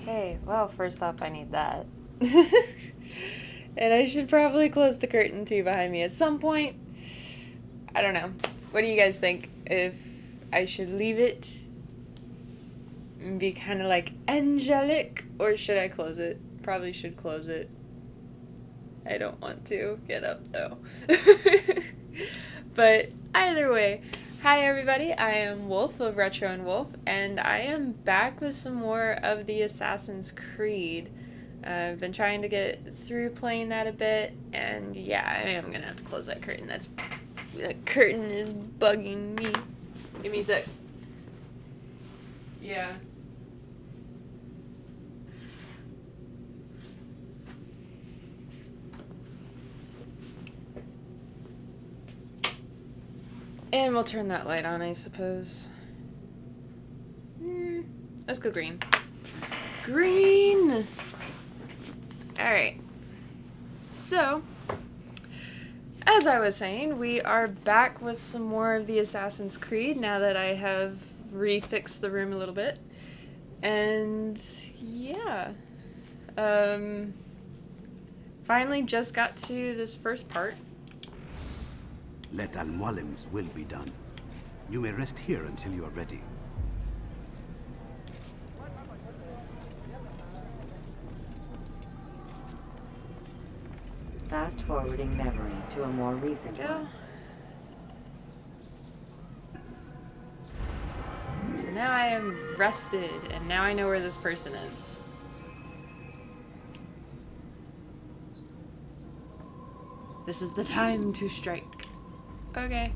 Okay, well, first off, I need that. And I should probably close the curtain too behind me at some point. I don't know. What do you guys think? If I should leave it and be kind of like angelic, or should I close it? Probably should close it. I don't want to get up though. But either way, hi everybody, I am Wolf of Retro and Wolf, and I am back with some more of the Assassin's Creed. I've been trying to get through playing that a bit, and yeah, I am gonna have to close that curtain. That curtain is bugging me. Give me a sec. Yeah. And we'll turn that light on, I suppose. Let's go green. Green! Alright. So, as I was saying, we are back with some more of the Assassin's Creed now that I have refixed the room a little bit. And yeah. Finally just got to this first part. Let Al-Mualim's will be done. You may rest here until you are ready. Fast forwarding memory to a more recent Go. one. So now I am rested, and now I know where this person is. This is the time to strike. Okay.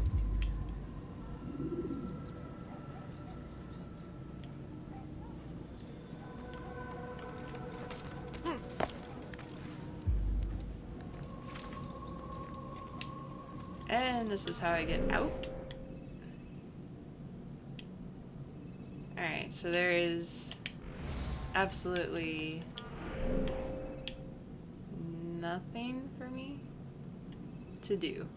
And this is how I get out. Alright, so there is absolutely nothing for me to do.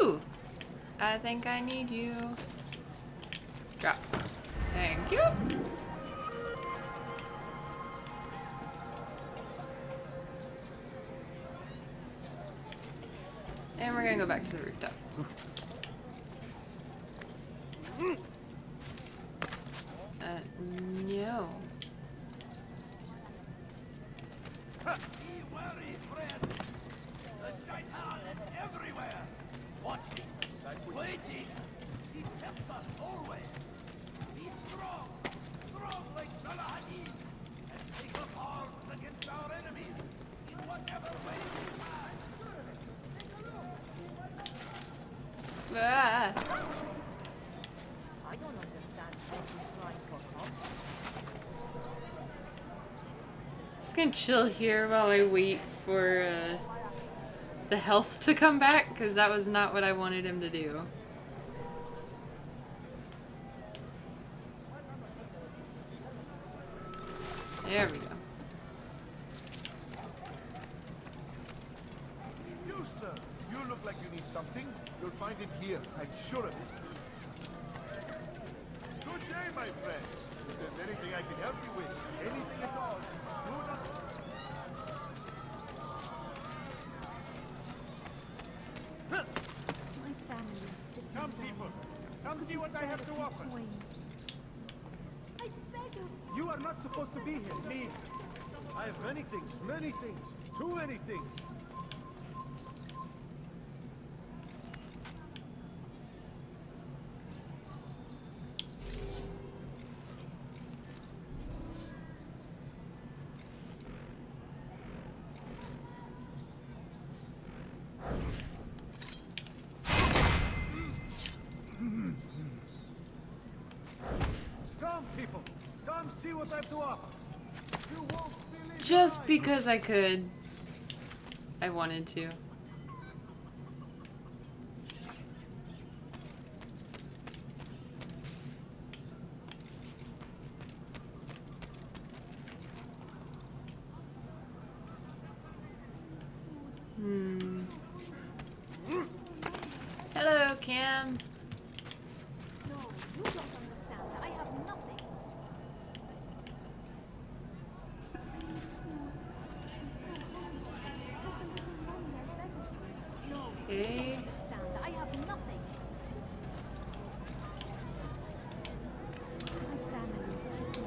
Ooh, I think I need you. Drop. Thank you. And we're gonna go back to the rooftop. No. Be wary, friend. The shaitan is everywhere. Watching, waiting. He tests us always. Be strong, strong like Salah ad-Din, and take up arms against our enemies in whatever way we can. Ah. I don't understand how he's trying for cost. Just gonna chill here while I wait for the health to come back, because that was not what I wanted him to do. There we go. You, sir. You look like you need something. You'll find it here. I'm sure of it. Good day, my friend. If there's anything I can help you with, anything at all, do not... My family is sitting Come, down. people. Come see what I have to offer. I beg of you. You are not supposed to be here. Leave. I have many things. Too many things. Come, people. Come see what I have to offer. You won't believe Just mine. because I could. I wanted to. Cam. No, you don't understand. I have nothing. No, Okay. understand. I have nothing. My family is dying.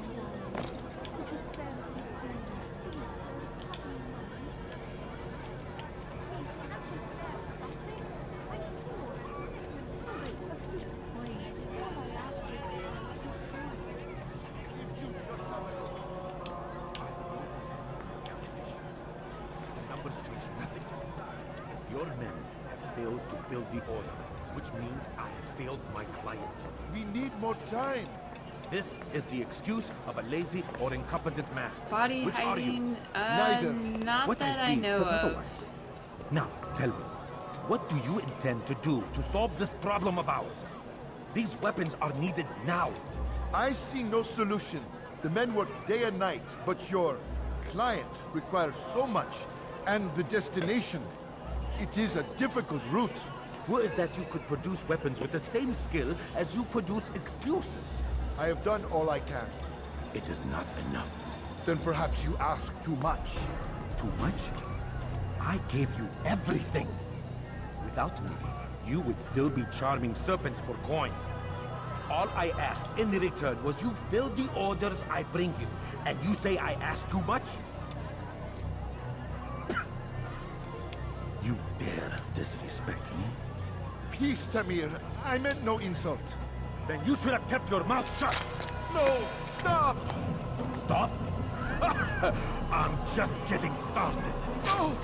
Could you spare me, please? Hey, can't you spare something? I'm poor. Hurry, but please, please. All I ask Numbers change nothing. Your men have failed to fill the order, which means I have failed my client. We need more time. This is the excuse of a lazy or incompetent man. Body Which are you? hiding. Neither. Not What that I see know says of. otherwise. Now, tell me, what do you intend to do to solve this problem of ours? These weapons are needed now. I see no solution. The men work day and night, but your client requires so much, and the destination. It is a difficult route. Were it that you could produce weapons with the same skill as you produce excuses. I have done all I can. It is not enough. Then perhaps you ask too much. Too much? I gave you everything. Without me, you would still be charming serpents for coin. All I ask in return was you fill the orders I bring you, and you say I ask too much? You dare disrespect me? Peace, Tamir. I meant no insult. Then you should have kept your mouth shut! No! Stop! Stop? I'm just getting started. No!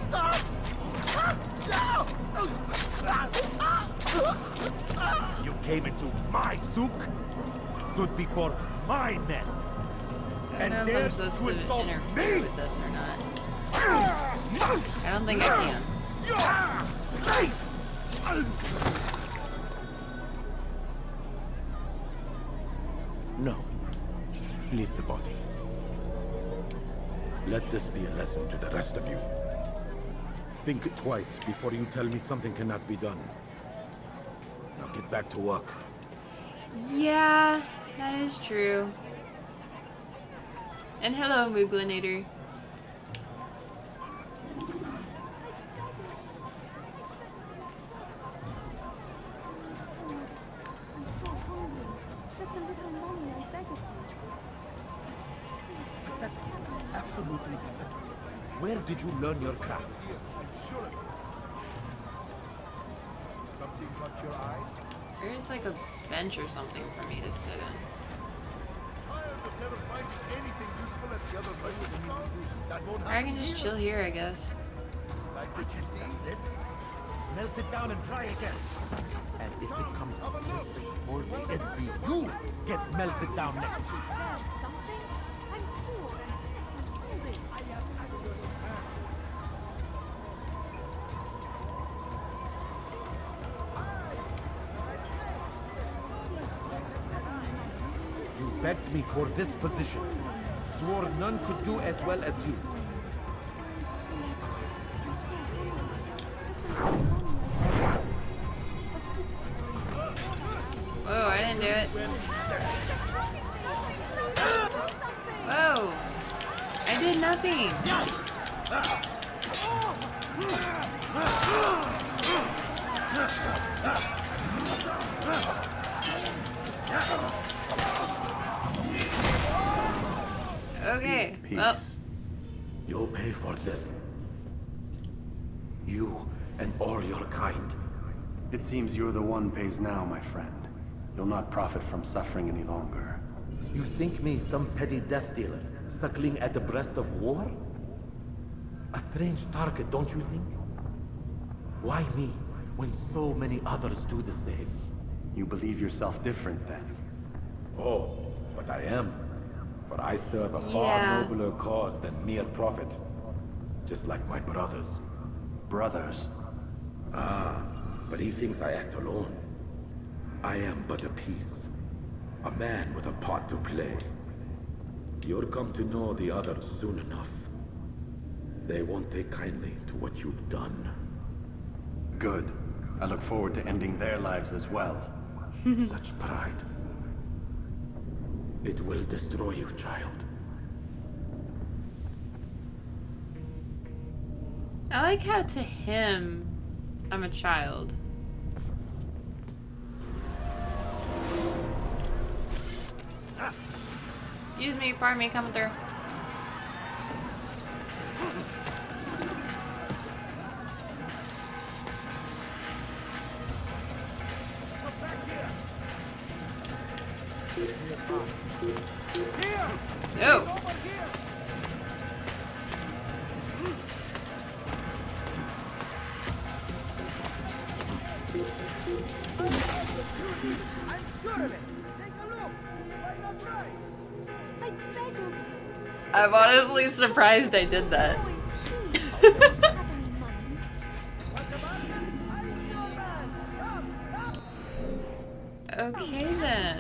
Stop! You came into my souk, stood before my men, I don't and know if I'm dared supposed to to insult interfere me! with this or not. I don't think I can. Your place! No. Leave the body. Let this be a lesson to the rest of you. Think twice before you tell me something cannot be done. Now get back to work. Yeah, that is true. And hello, Mooglinator. I'm so hungry. Just a little money, I beg of you. That's absolutely pathetic. Where did you learn your craft? Something caught your eye? There's like a bench or something for me to sit in. Never finding anything useful at the other end. That won't Or I can just chill here, I guess. Like what you see? This? Melt it down and try again. And if it comes out just as poorly, it'll be you gets melted down next. There's something? I'm poor and sick and hungry. You begged me for this position. Swore none could do as well as you. Whoa, I didn't do it. Whoa! I did nothing! Okay, Peace. well, You'll pay for this. You and all your kind. It seems you're the one pays now, my friend. You'll not profit from suffering any longer. You think me some petty death dealer, suckling at the breast of war? A strange target, don't you think? Why me, when so many others do the same? You believe yourself different, then? Oh, but I am. For I serve a Yeah. far nobler cause than mere profit. Just like my brothers. Brothers. But he thinks I act alone. I am but a piece. A man with a part to play. You'll come to know the others soon enough. They won't take kindly to what you've done. Good. I look forward to ending their lives as well. Such pride. It will destroy you, child. I like how to him, I'm a child. Excuse me, pardon me, coming through. No. I'm sure of it. Take a look. See if I'm not right. I beg of you. I'm honestly surprised I did that. Have any money? What's the matter? I'm your man. Come, come. Okay then.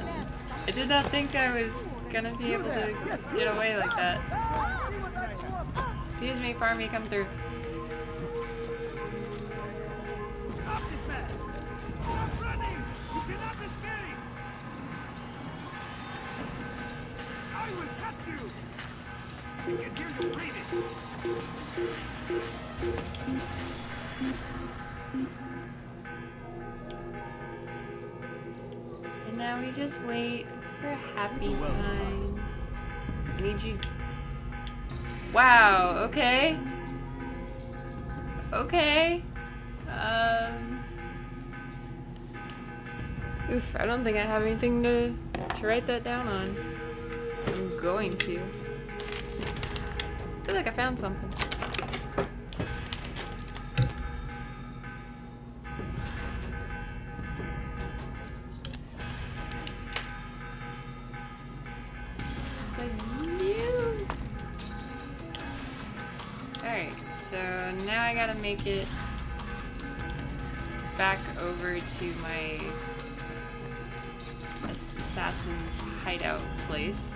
I did not think I was gonna be able to get away like that. See what I want. Excuse me, pardon me, come through. Stop this man. Stop running. You cannot escape. I will cut you. I can hear you breathing. And now we just wait for happy time. I need you. Wow, okay. Okay. Oof, I don't think I have anything to write that down on. I'm going to. I feel like I found something. Alright, so now I gotta make it back over to my assassin's hideout place.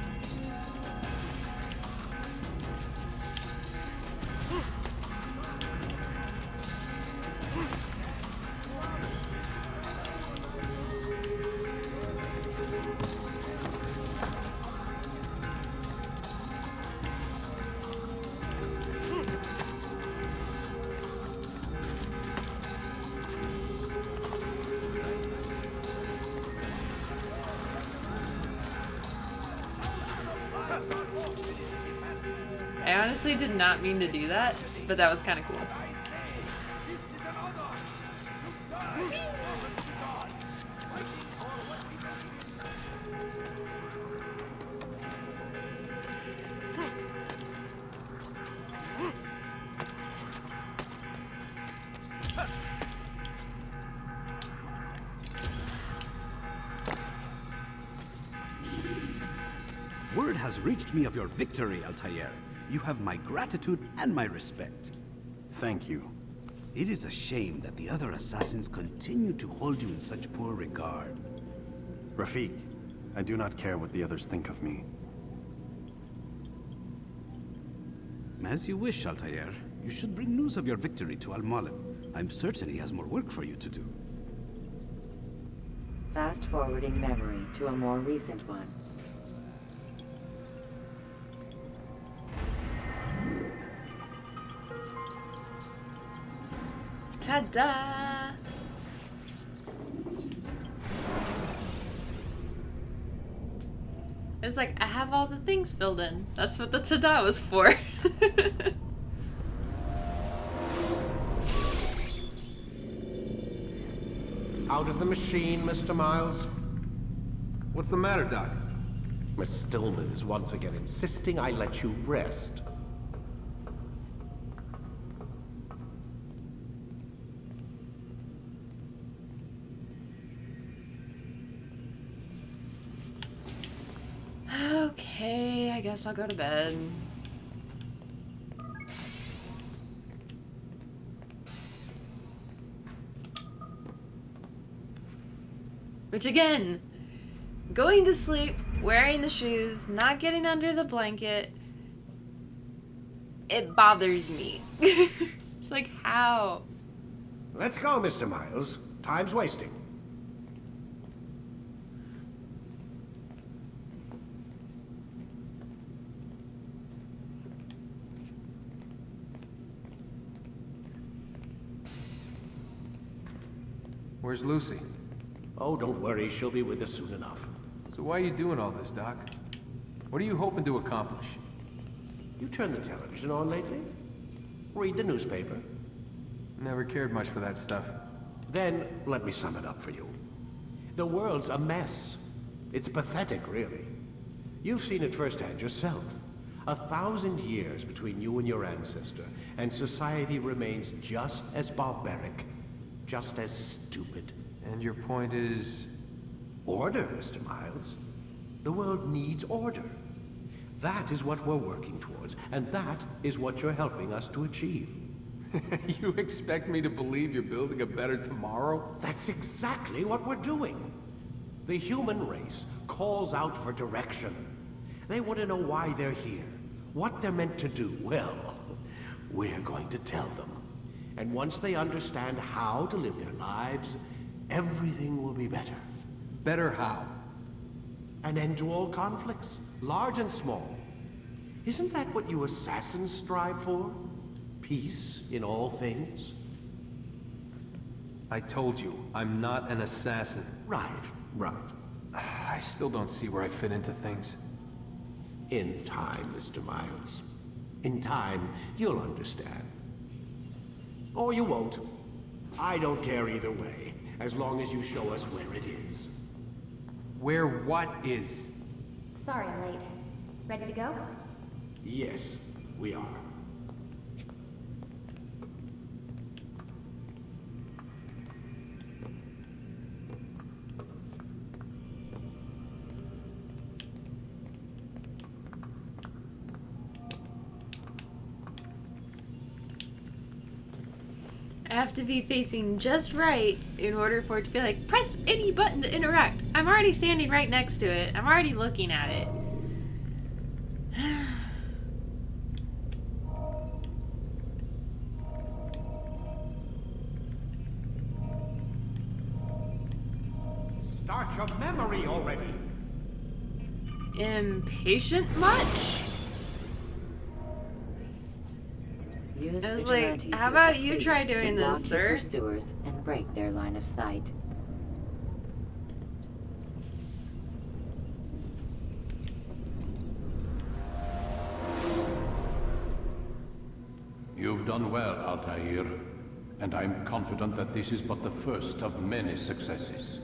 I honestly did not mean to do that, but that was kind of cool. Word has reached me of your victory, Altair. You have my gratitude and my respect. Thank you. It is a shame that the other assassins continue to hold you in such poor regard. Rafik, I do not care what the others think of me. As you wish, Altair. You should bring news of your victory to Al-Mualim. I'm certain he has more work for you to do. Fast forwarding memory to a more recent one. Ta-da! It's like, I have all the things filled in. That's what the ta-da was for. Out of the machine, Mr. Miles. What's the matter, Doc? Miss Stillman is once again insisting I let you rest. Okay, I guess I'll go to bed. Which again, going to sleep, wearing the shoes, not getting under the blanket, it bothers me. It's like, how? Let's go, Mr. Miles. Time's wasting. Where's Lucy? Oh, don't worry, she'll be with us soon enough. So why are you doing all this, Doc? What are you hoping to accomplish? You turned the television on lately? Read the newspaper? Never cared much for that stuff. Then, let me sum it up for you. The world's a mess. It's pathetic, really. You've seen it firsthand yourself. 1,000 years between you and your ancestor, and society remains just as barbaric, just as stupid. And your point is? Order, Mr. Miles. The world needs order. That is what we're working towards, and that is what you're helping us to achieve. You expect me to believe you're building a better tomorrow? That's exactly what we're doing. The human race calls out for direction. They want to know why they're here, what they're meant to do. Well, we're going to tell them. And once they understand how to live their lives, everything will be better. Better how? An end to all conflicts, large and small. Isn't that what you assassins strive for? Peace in all things? I told you, I'm not an assassin. Right. I still don't see where I fit into things. In time, Mr. Miles. In time, you'll understand. Or you won't. I don't care either way, as long as you show us where it is. Where what is? Sorry I'm late. Ready to go? Yes, we are. I have to be facing just right in order for it to be like, press any button to interact. I'm already standing right next to it. I'm already looking at it. Start your memory already! Impatient much? Use I was vigilantes like, how you about have you freed try to doing block this, your sir? pursuers and break their line of sight. You've done well, Altair, and I'm confident that this is but the first of many successes.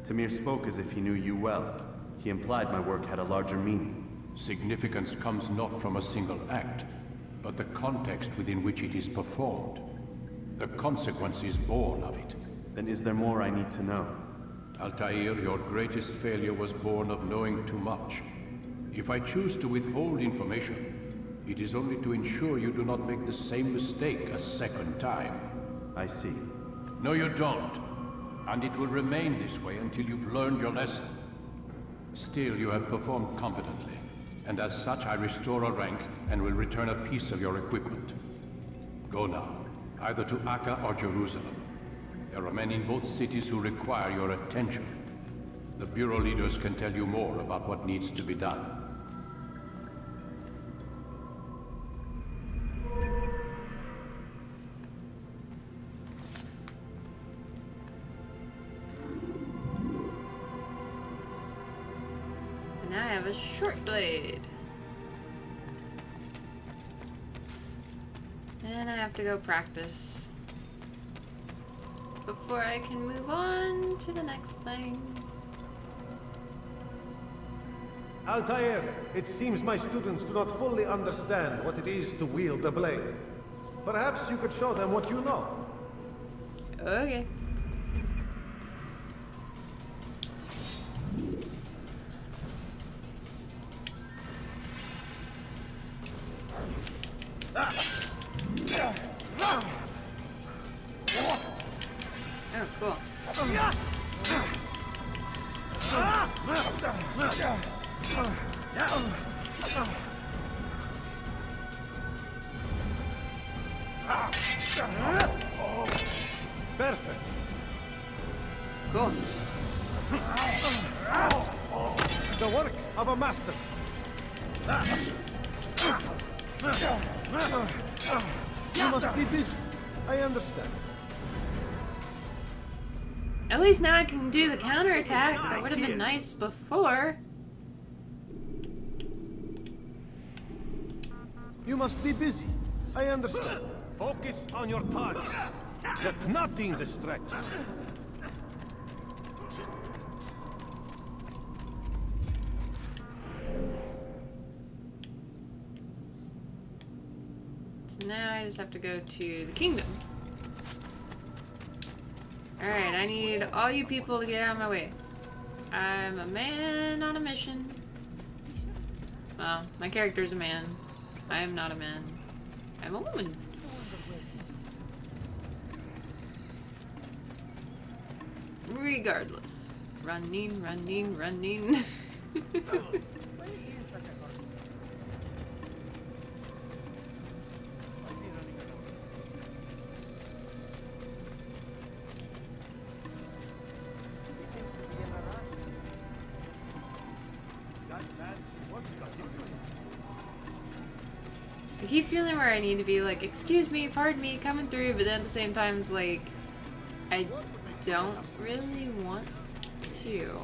Tamir spoke as if he knew you well. He implied my work had a larger meaning. Significance comes not from a single act, but the context within which it is performed. The consequences born of it. Then is there more I need to know? Altair, your greatest failure was born of knowing too much. If I choose to withhold information, it is only to ensure you do not make the same mistake a second time. I see. No, you don't. And it will remain this way until you've learned your lesson. Still, you have performed competently, and as such I restore a rank and will return a piece of your equipment. Go now, either to Acre or Jerusalem. There are men in both cities who require your attention. The Bureau leaders can tell you more about what needs to be done. Now I have a short blade. And I have to go practice before I can move on to the next thing. Altair, it seems my students do not fully understand what it is to wield the blade. Perhaps you could show them what you know. Okay. Oh, cool. Perfect. Cool. The work of a master. You must be busy. I understand. At least now I can do the counterattack. That would have been nice before. You must be busy. I understand. Focus on your target. Let nothing distract you. So now I just have to go to the kingdom. Alright, I need all you people to get out of my way. I'm a man on a mission. Well, my character's a man. I am not a man. I'm a woman. Regardless. Running, running, running. I keep feeling where I need to be like, excuse me, pardon me, coming through, but then at the same time it's like, I don't really want to.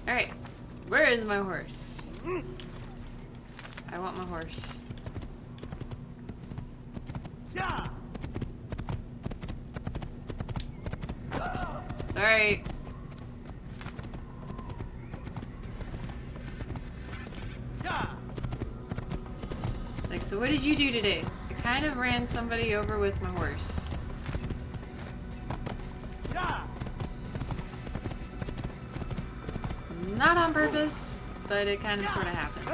Alright, where is my horse? I want my horse. Yeah. Sorry. Like, so what did you do today? I kind of ran somebody over with my horse. Not on purpose, but it kind of sort of happened.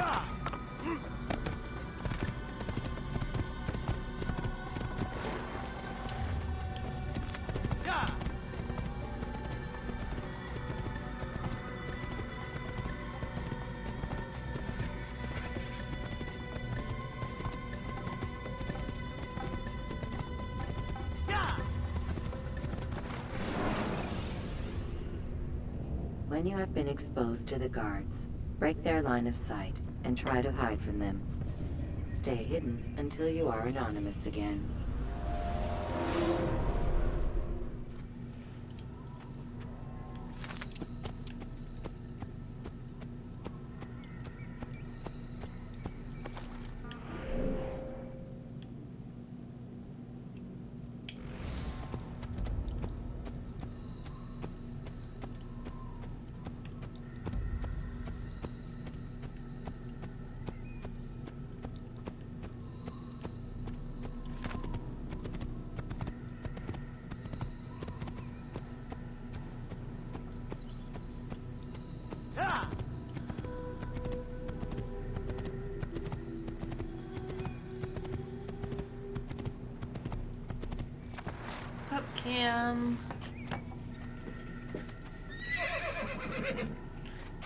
When you have been exposed to the guards, break their line of sight and try to hide from them. Stay hidden until you are anonymous again.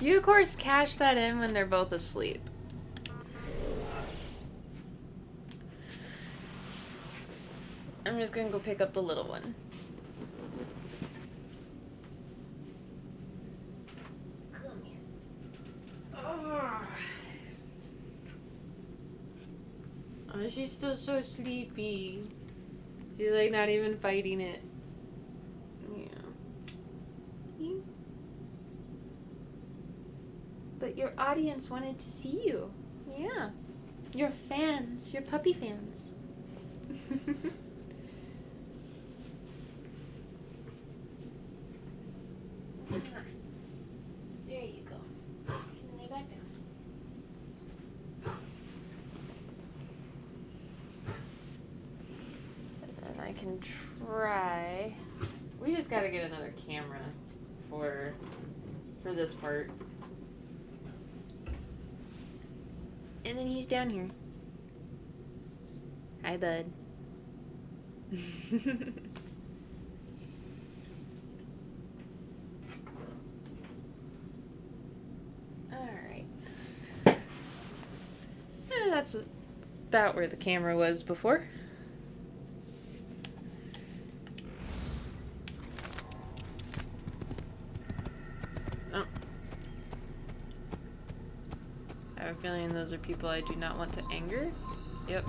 You of course cash that in when they're both asleep. I'm just gonna go pick up the little one. Come here. Oh, she's still so sleepy. She's like not even fighting it. But your audience wanted to see you. Yeah. Your fans. Your puppy fans. There you go. Lay back down. And then I can try... We just gotta get another camera for this part. And then he's down here. Hi, bud. Alright. about where the camera was before. Oh. I have a feeling those are people I do not want to anger. Yep.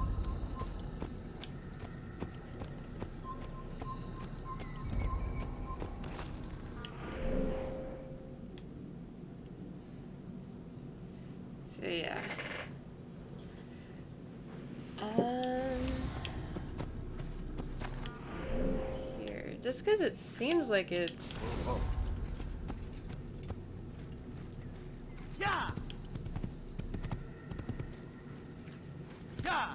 So yeah. Here, just because it seems like it's. Yeah. Yeah.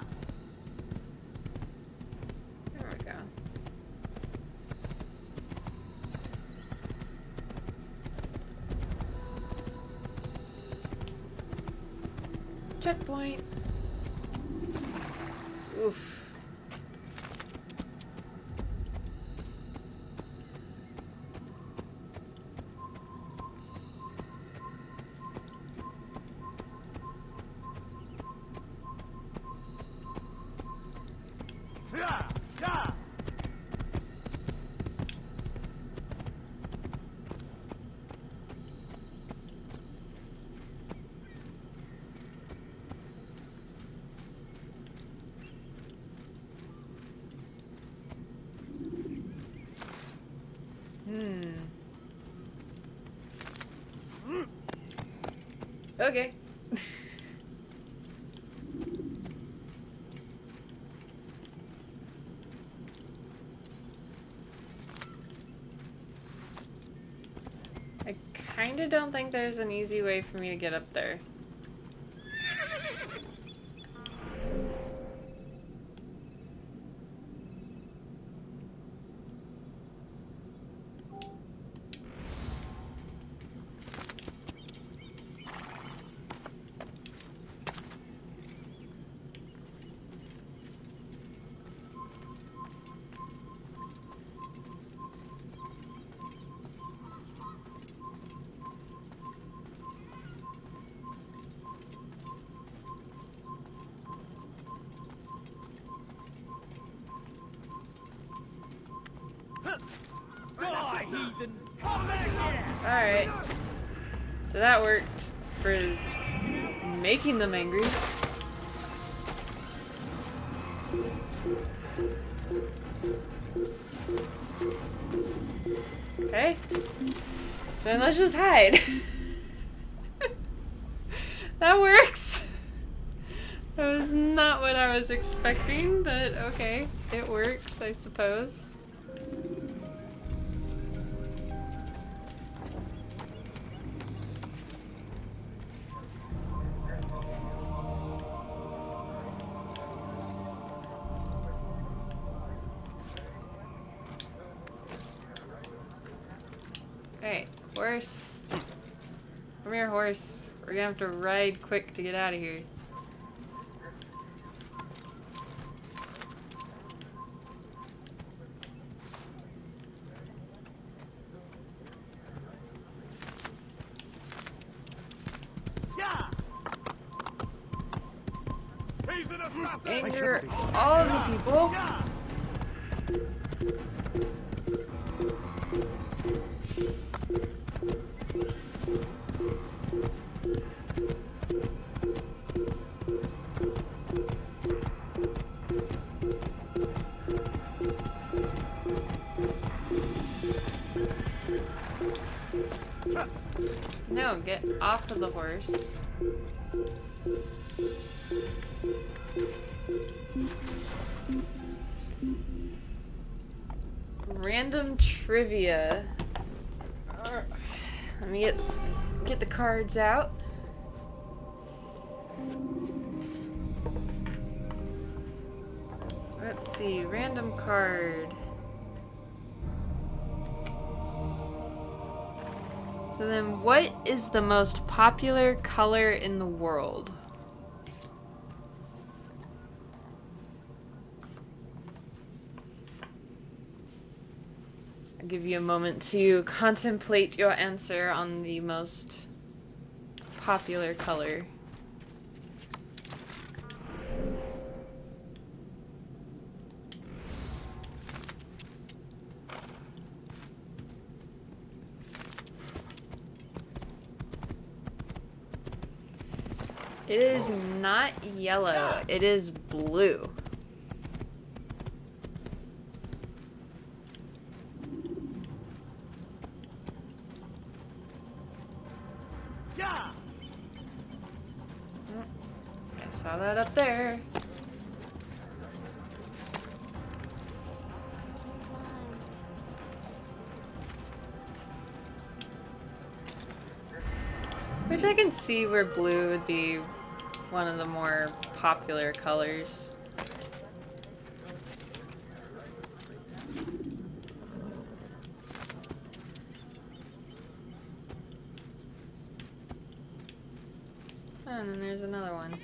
There we go. Checkpoint. Oof. Yeah. Yeah. Okay. I kinda don't think there's an easy way for me to get up there. Die, heathen! Come back here! Alright. So that worked for making them angry. Okay. So then let's just hide. That works. That was not what I was expecting, but okay. It works, I suppose. Alright, horse. Come here, horse. We're gonna have to ride quick to get out of here. Yeah. Heathen assassin! Anger all of the people. Yeah. No, get off of the horse. Random trivia. Let me get the cards out. Let's see, random card. So then, what is the most popular color in the world? I'll give you a moment to contemplate your answer on the most popular color. It is not yellow, it is blue. Yeah. I saw that up there. Which I can see where blue would be one of the more popular colors. And then there's another one.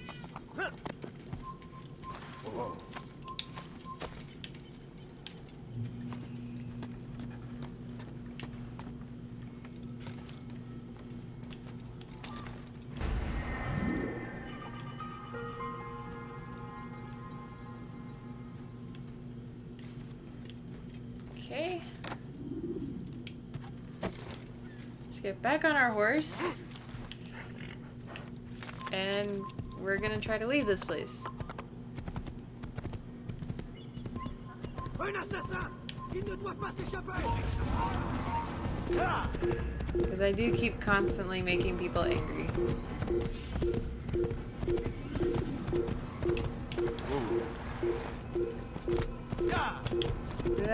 Okay. Let's get back on our horse. And we're gonna try to leave this place. Un assassin! Il ne doit pas s'échapper! Because I do keep constantly making people angry.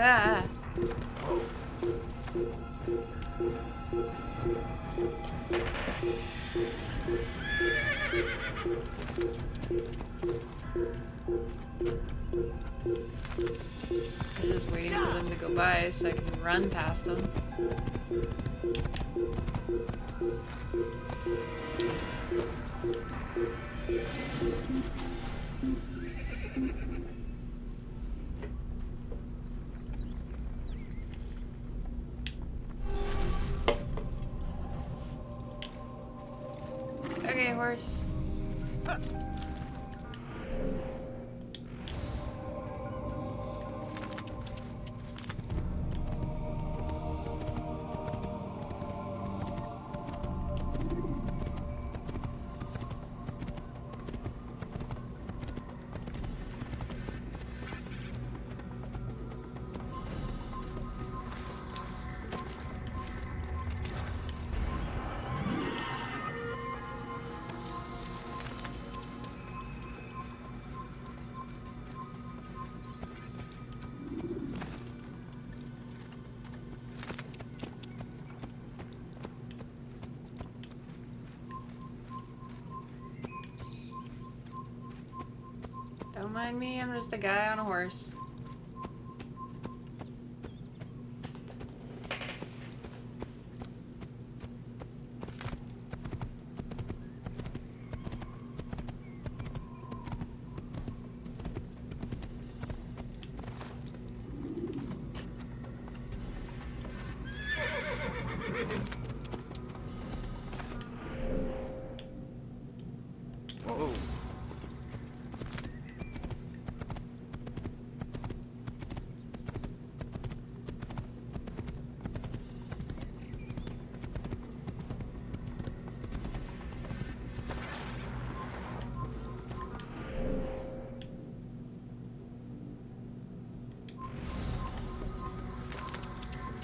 Ah. I'm just waiting for them to go by so I can run past them. Okay, horse. Don't mind me, I'm just a guy on a horse. Whoa.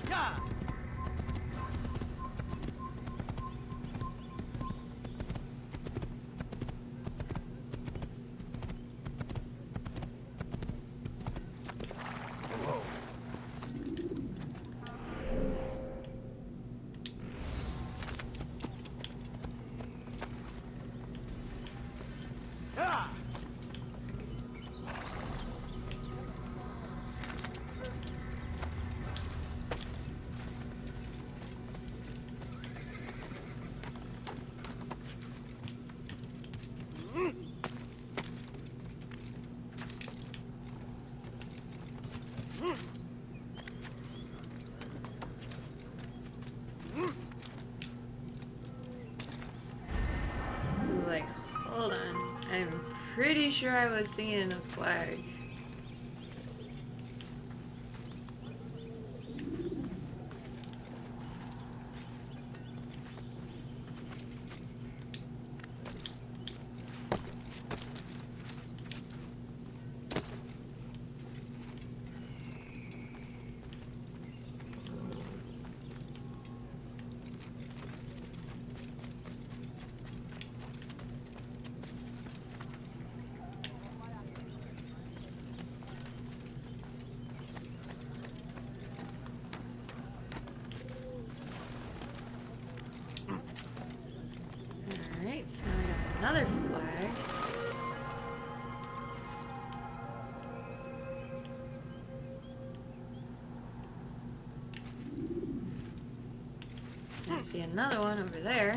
Yeah. Yeah. Like, hold on. I'm pretty sure I was seeing a flag. I see another one over there.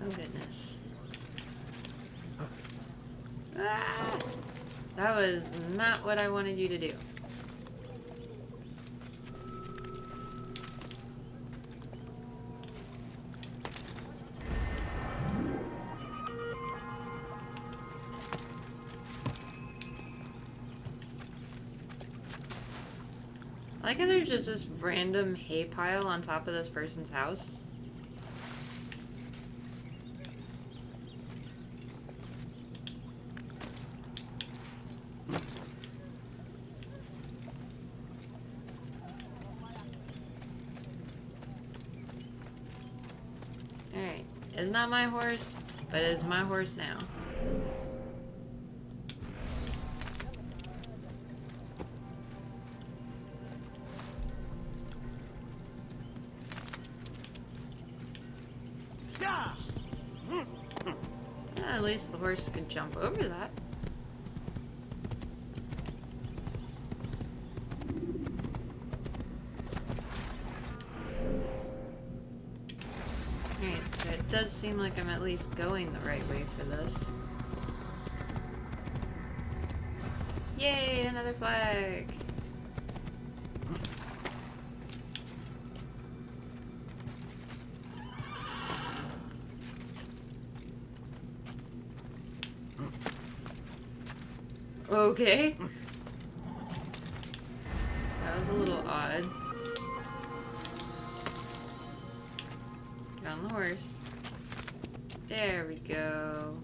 Oh goodness. Ah! That was not what I wanted you to do. I like how there's just this random hay pile on top of this person's house. Alright, it's not my horse, but it's my horse now. At least the horse could jump over that. Alright, so it does seem like I'm at least going the right way for this. Yay, another flag! Okay. That was a little odd. Get on the horse. There we go.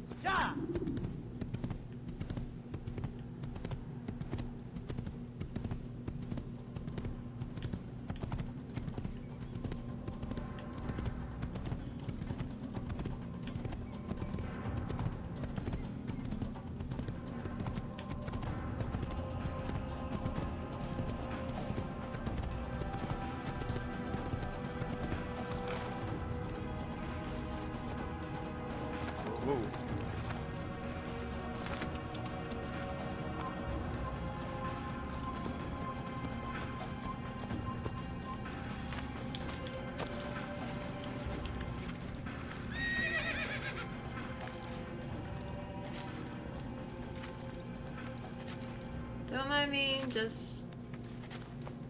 Don't mind me, just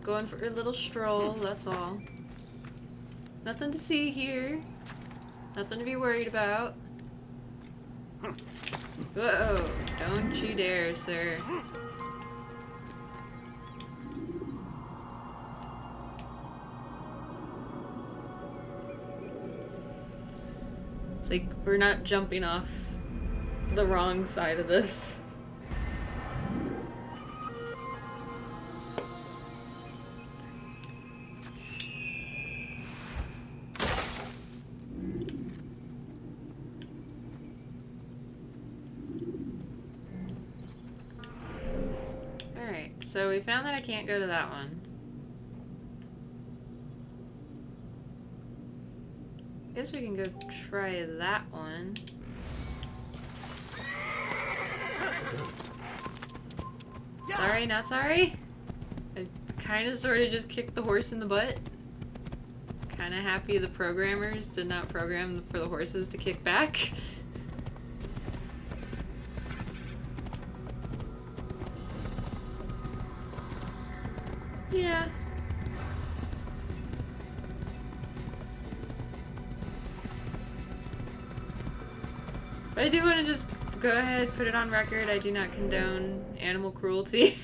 going for a little stroll, that's all. Nothing to see here. Nothing to be worried about. Whoa, don't you dare, sir. It's like we're not jumping off the wrong side of this. So we found that I can't go to that one. Guess we can go try that one. Sorry, not sorry? I kinda sorta just kicked the horse in the butt. Kinda happy the programmers did not program for the horses to kick back. Yeah. But I do want to just go ahead, put it on record. I do not condone animal cruelty.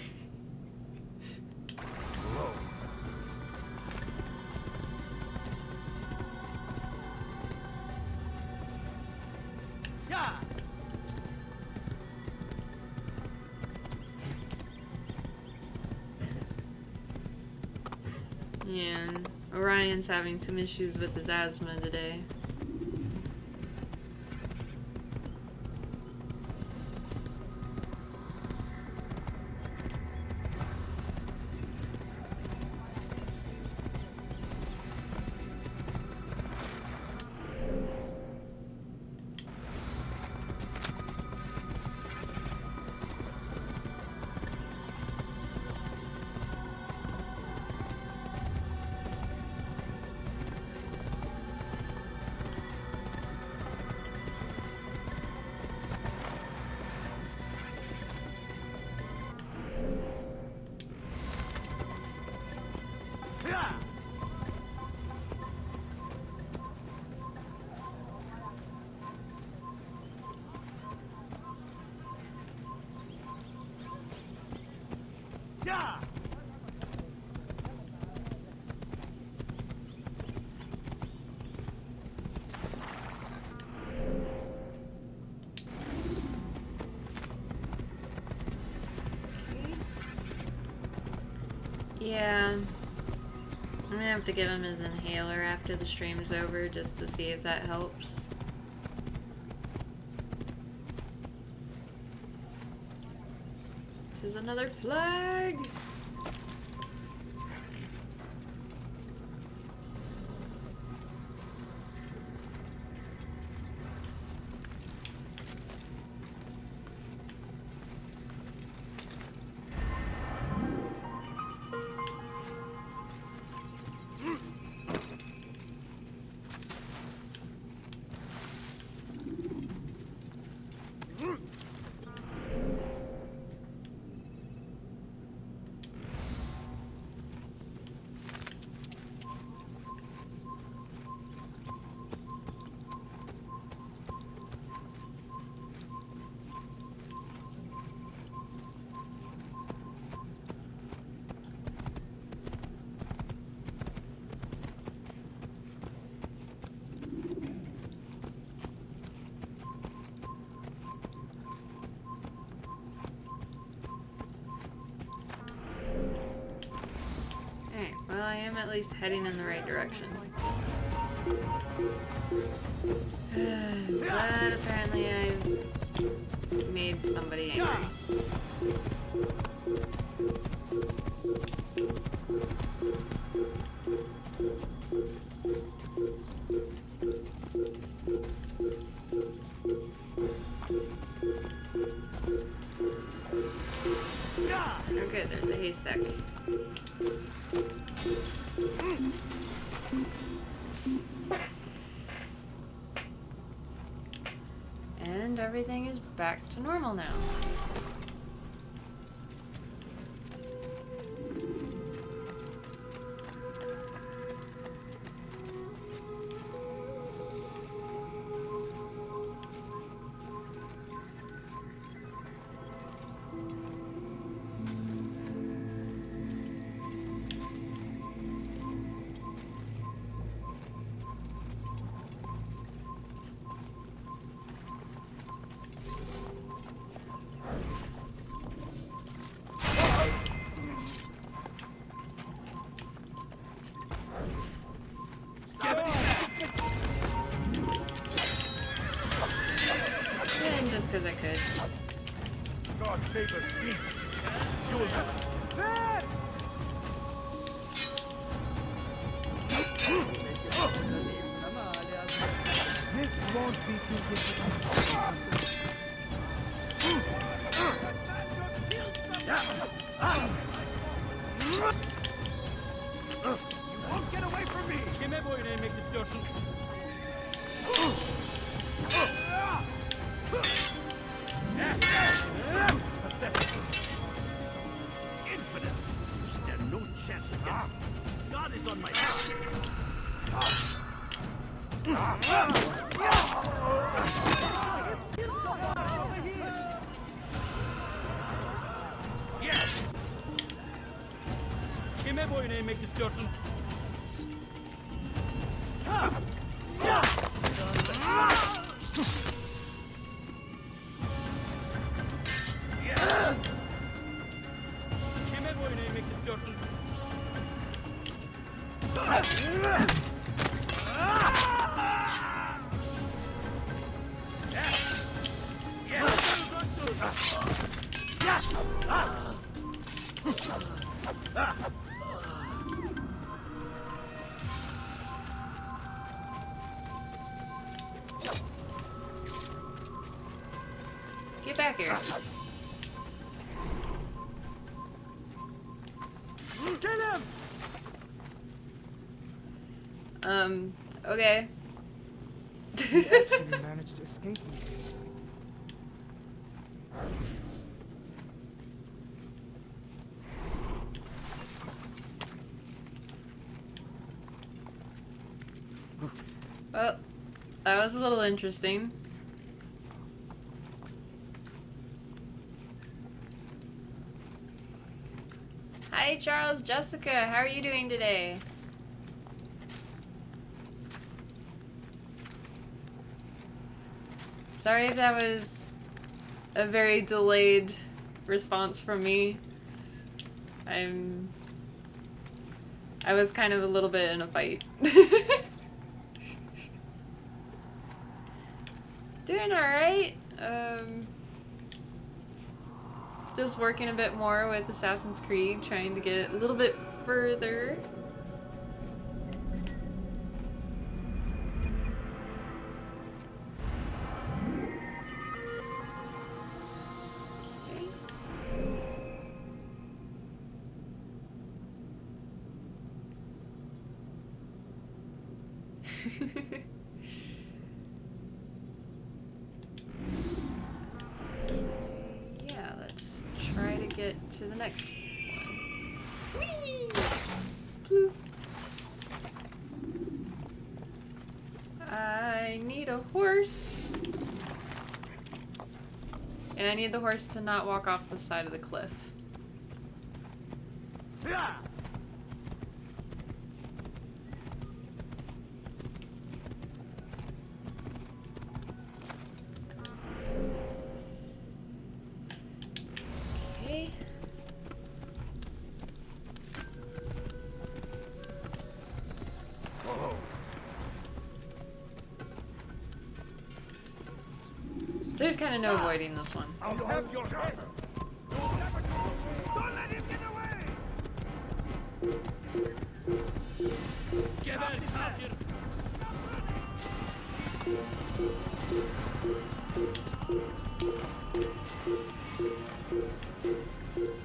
And Orion's having some issues with his asthma today. Yeah. I'm gonna have to give him his inhaler after the stream's over just to see if that helps. This is another flag! Well, I am at least heading in the right direction. But apparently I've made somebody angry. Oh good, there's a haystack. And everything is back to normal now. And just because I could. God save us, me. You'll This won't be too difficult. You won't get away from me! Kime boyuna inmek istiyorsun? Infidel! You stand no chance against me. God is on my side. Yes! Kime boyun eğmek istiyorsun? Yes! Kime boyun eğmek istiyorsun? Yes! Yes! Yes! Get back here. Kill him! Okay. You actually managed to escape me. Well, that was a little interesting. Hi, Charles, Jessica. How are you doing today? Sorry if that was a very delayed response from me. I was kind of a little bit in a fight. Doing alright. Just working a bit more with Assassin's Creed, trying to get a little bit further. Okay. Yeah, let's try to get to the next one. Whee! Ploof. I need a horse. And I need the horse to not walk off the side of the cliff. Okay. There's kind of no avoiding this one. I'll have your head. Don't let him get away. Get out here.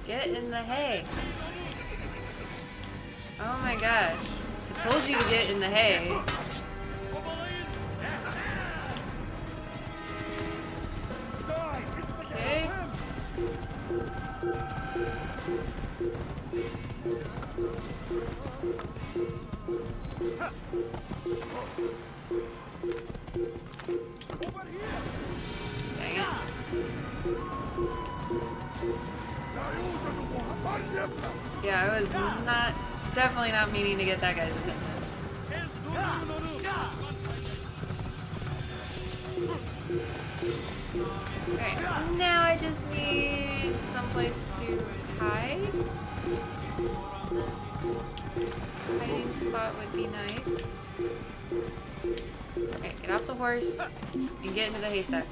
Get in the hay. Oh my gosh. I told you to get in the hay. Okay. Dang it. Yeah, I was definitely not meaning to get that guy's attention. Alright, now I just need someplace to hide. Hiding spot would be nice. Okay, get off the horse and get into the haystack.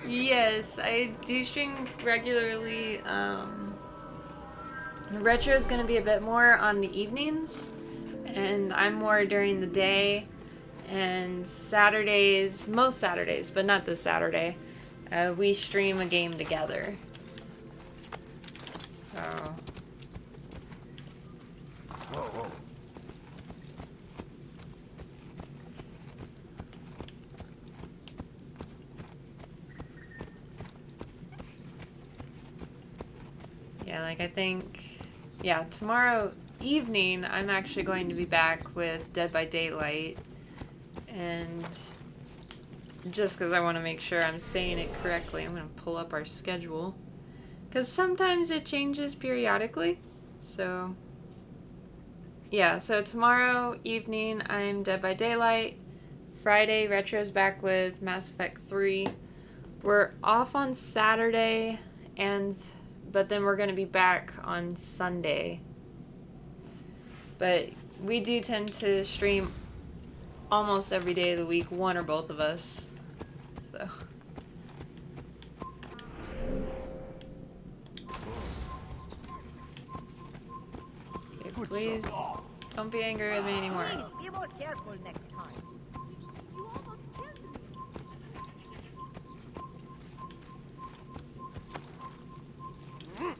Yes, I do stream regularly. Retro is going to be a bit more on the evenings, and I'm more during the day. And Saturdays, most Saturdays, but not this Saturday, we stream a game together. So. Whoa. Yeah, like I think, yeah, tomorrow evening I'm actually going to be back with Dead by Daylight. And just because I want to make sure I'm saying it correctly, I'm going to pull up our schedule. Because sometimes it changes periodically. So, yeah, so tomorrow evening I'm Dead by Daylight. Friday, Retro's back with Mass Effect 3. We're off on Saturday, but then we're going to be back on Sunday. But we do tend to stream almost every day of the week, one or both of us. So. Okay, please don't be angry with me anymore. Please be more careful next time. You almost killed me.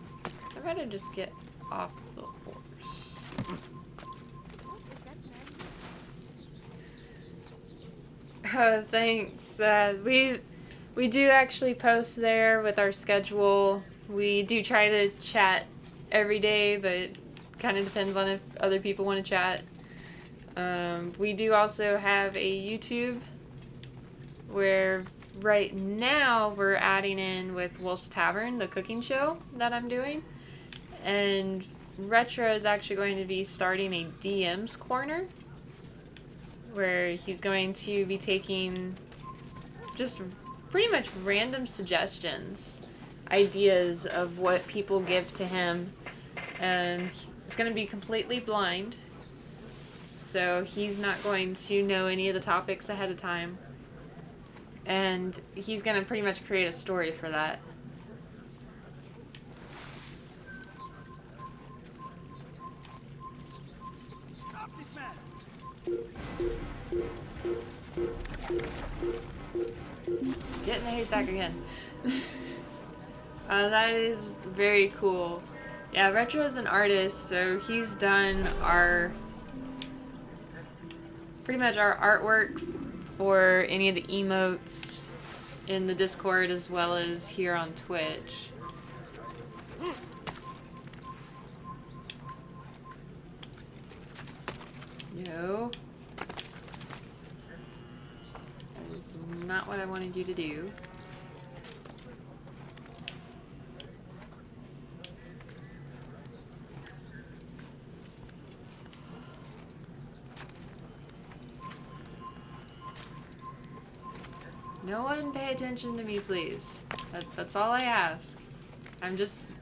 I'd rather just get off the horse. Thanks. We do actually post there with our schedule. We do try to chat every day, but kind of depends on if other people want to chat. We do also have a YouTube where right now we're adding in with Wolf's Tavern, the cooking show that I'm doing. And Retro is actually going to be starting a DM's corner, where he's going to be taking just pretty much random suggestions, ideas of what people give to him, and he's going to be completely blind, so he's not going to know any of the topics ahead of time, and he's going to pretty much create a story for that. Get in the haystack again. That is very cool. Yeah, Retro is an artist, so he's done pretty much our artwork for any of the emotes in the Discord as well as here on Twitch. No. That is not what I wanted you to do. No one pay attention to me, please. That's all I ask. I'm just...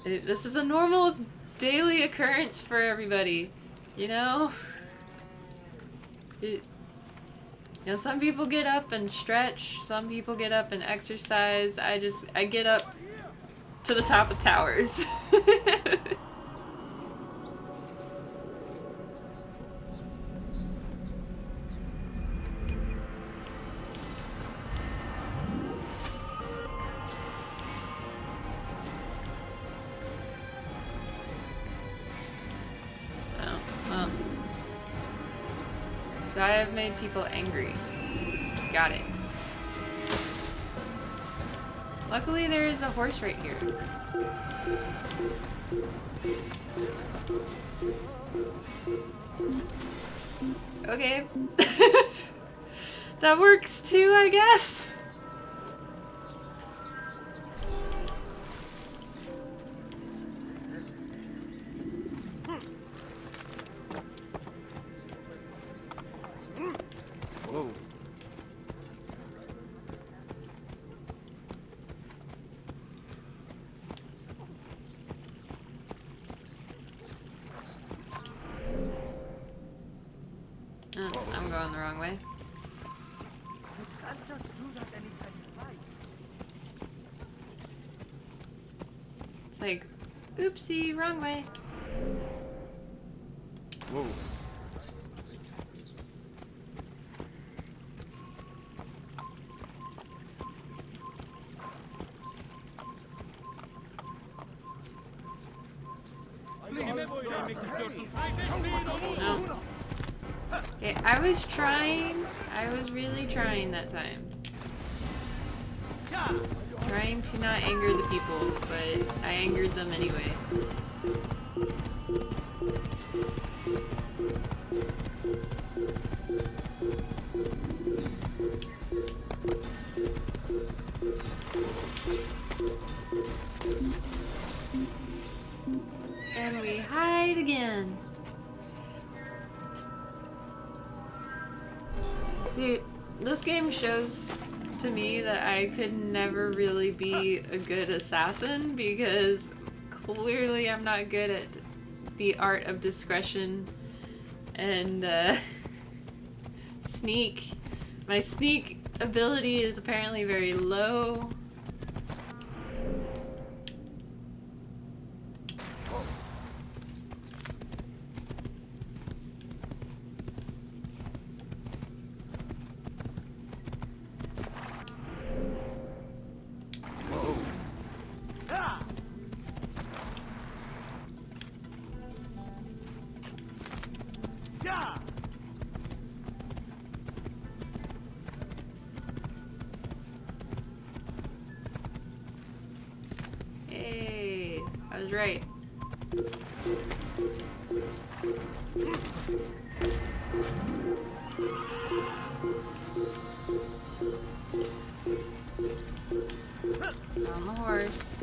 This is a normal daily occurrence for everybody, you know? You know, some people get up and stretch, some people get up and exercise. I get up to the top of towers. So I have made people angry. Got it. Luckily there is a horse right here. Okay. That works too, I guess. Whoa. Oh, I'm going the wrong way. You can't just do that anytime you like. It's like, oopsie, wrong way. Whoa. No. Okay, I was trying. I was really trying that time. Trying to not anger the people, but I angered them anyway. And we hide again. See, this game shows to me that I could never really be a good assassin because clearly I'm not good at the art of discretion and sneak. My sneak ability is apparently very low. Hey, I was right. On the horse.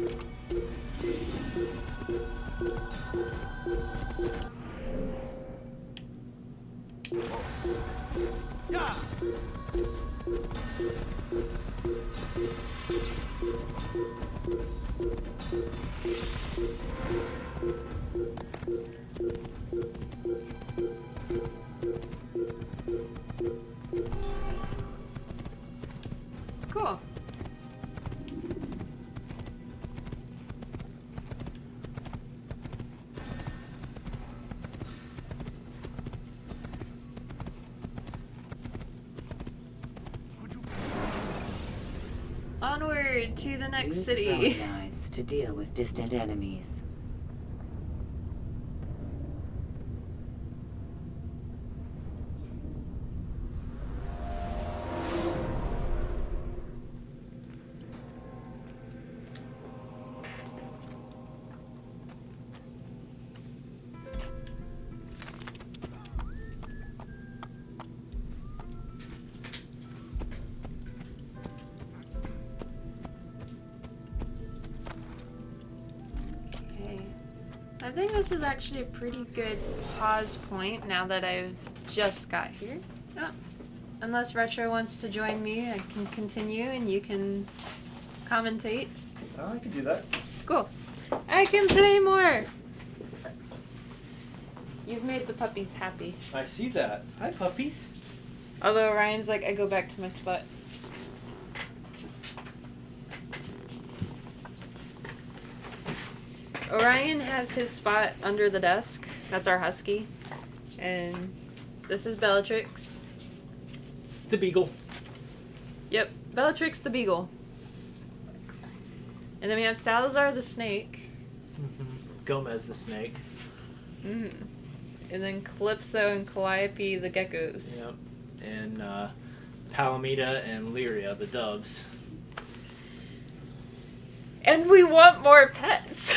here to the next Use city. throwing knives to deal with distant enemies. Okay. I think this is actually a pretty good pause point now that I've just got here. Oh, unless Retro wants to join me, I can continue and you can commentate. Oh, I can do that. Cool. I can play more! You've made the puppies happy. I see that. Hi, puppies. Although Ryan's like, I go back to my spot. Orion has his spot under the desk. That's our husky. And this is Bellatrix. The beagle. Yep, Bellatrix the beagle. And then we have Salazar the snake. Gomez the snake. And then Calypso and Calliope the geckos. Yep. And Palomita and Lyria the doves. And we want more pets.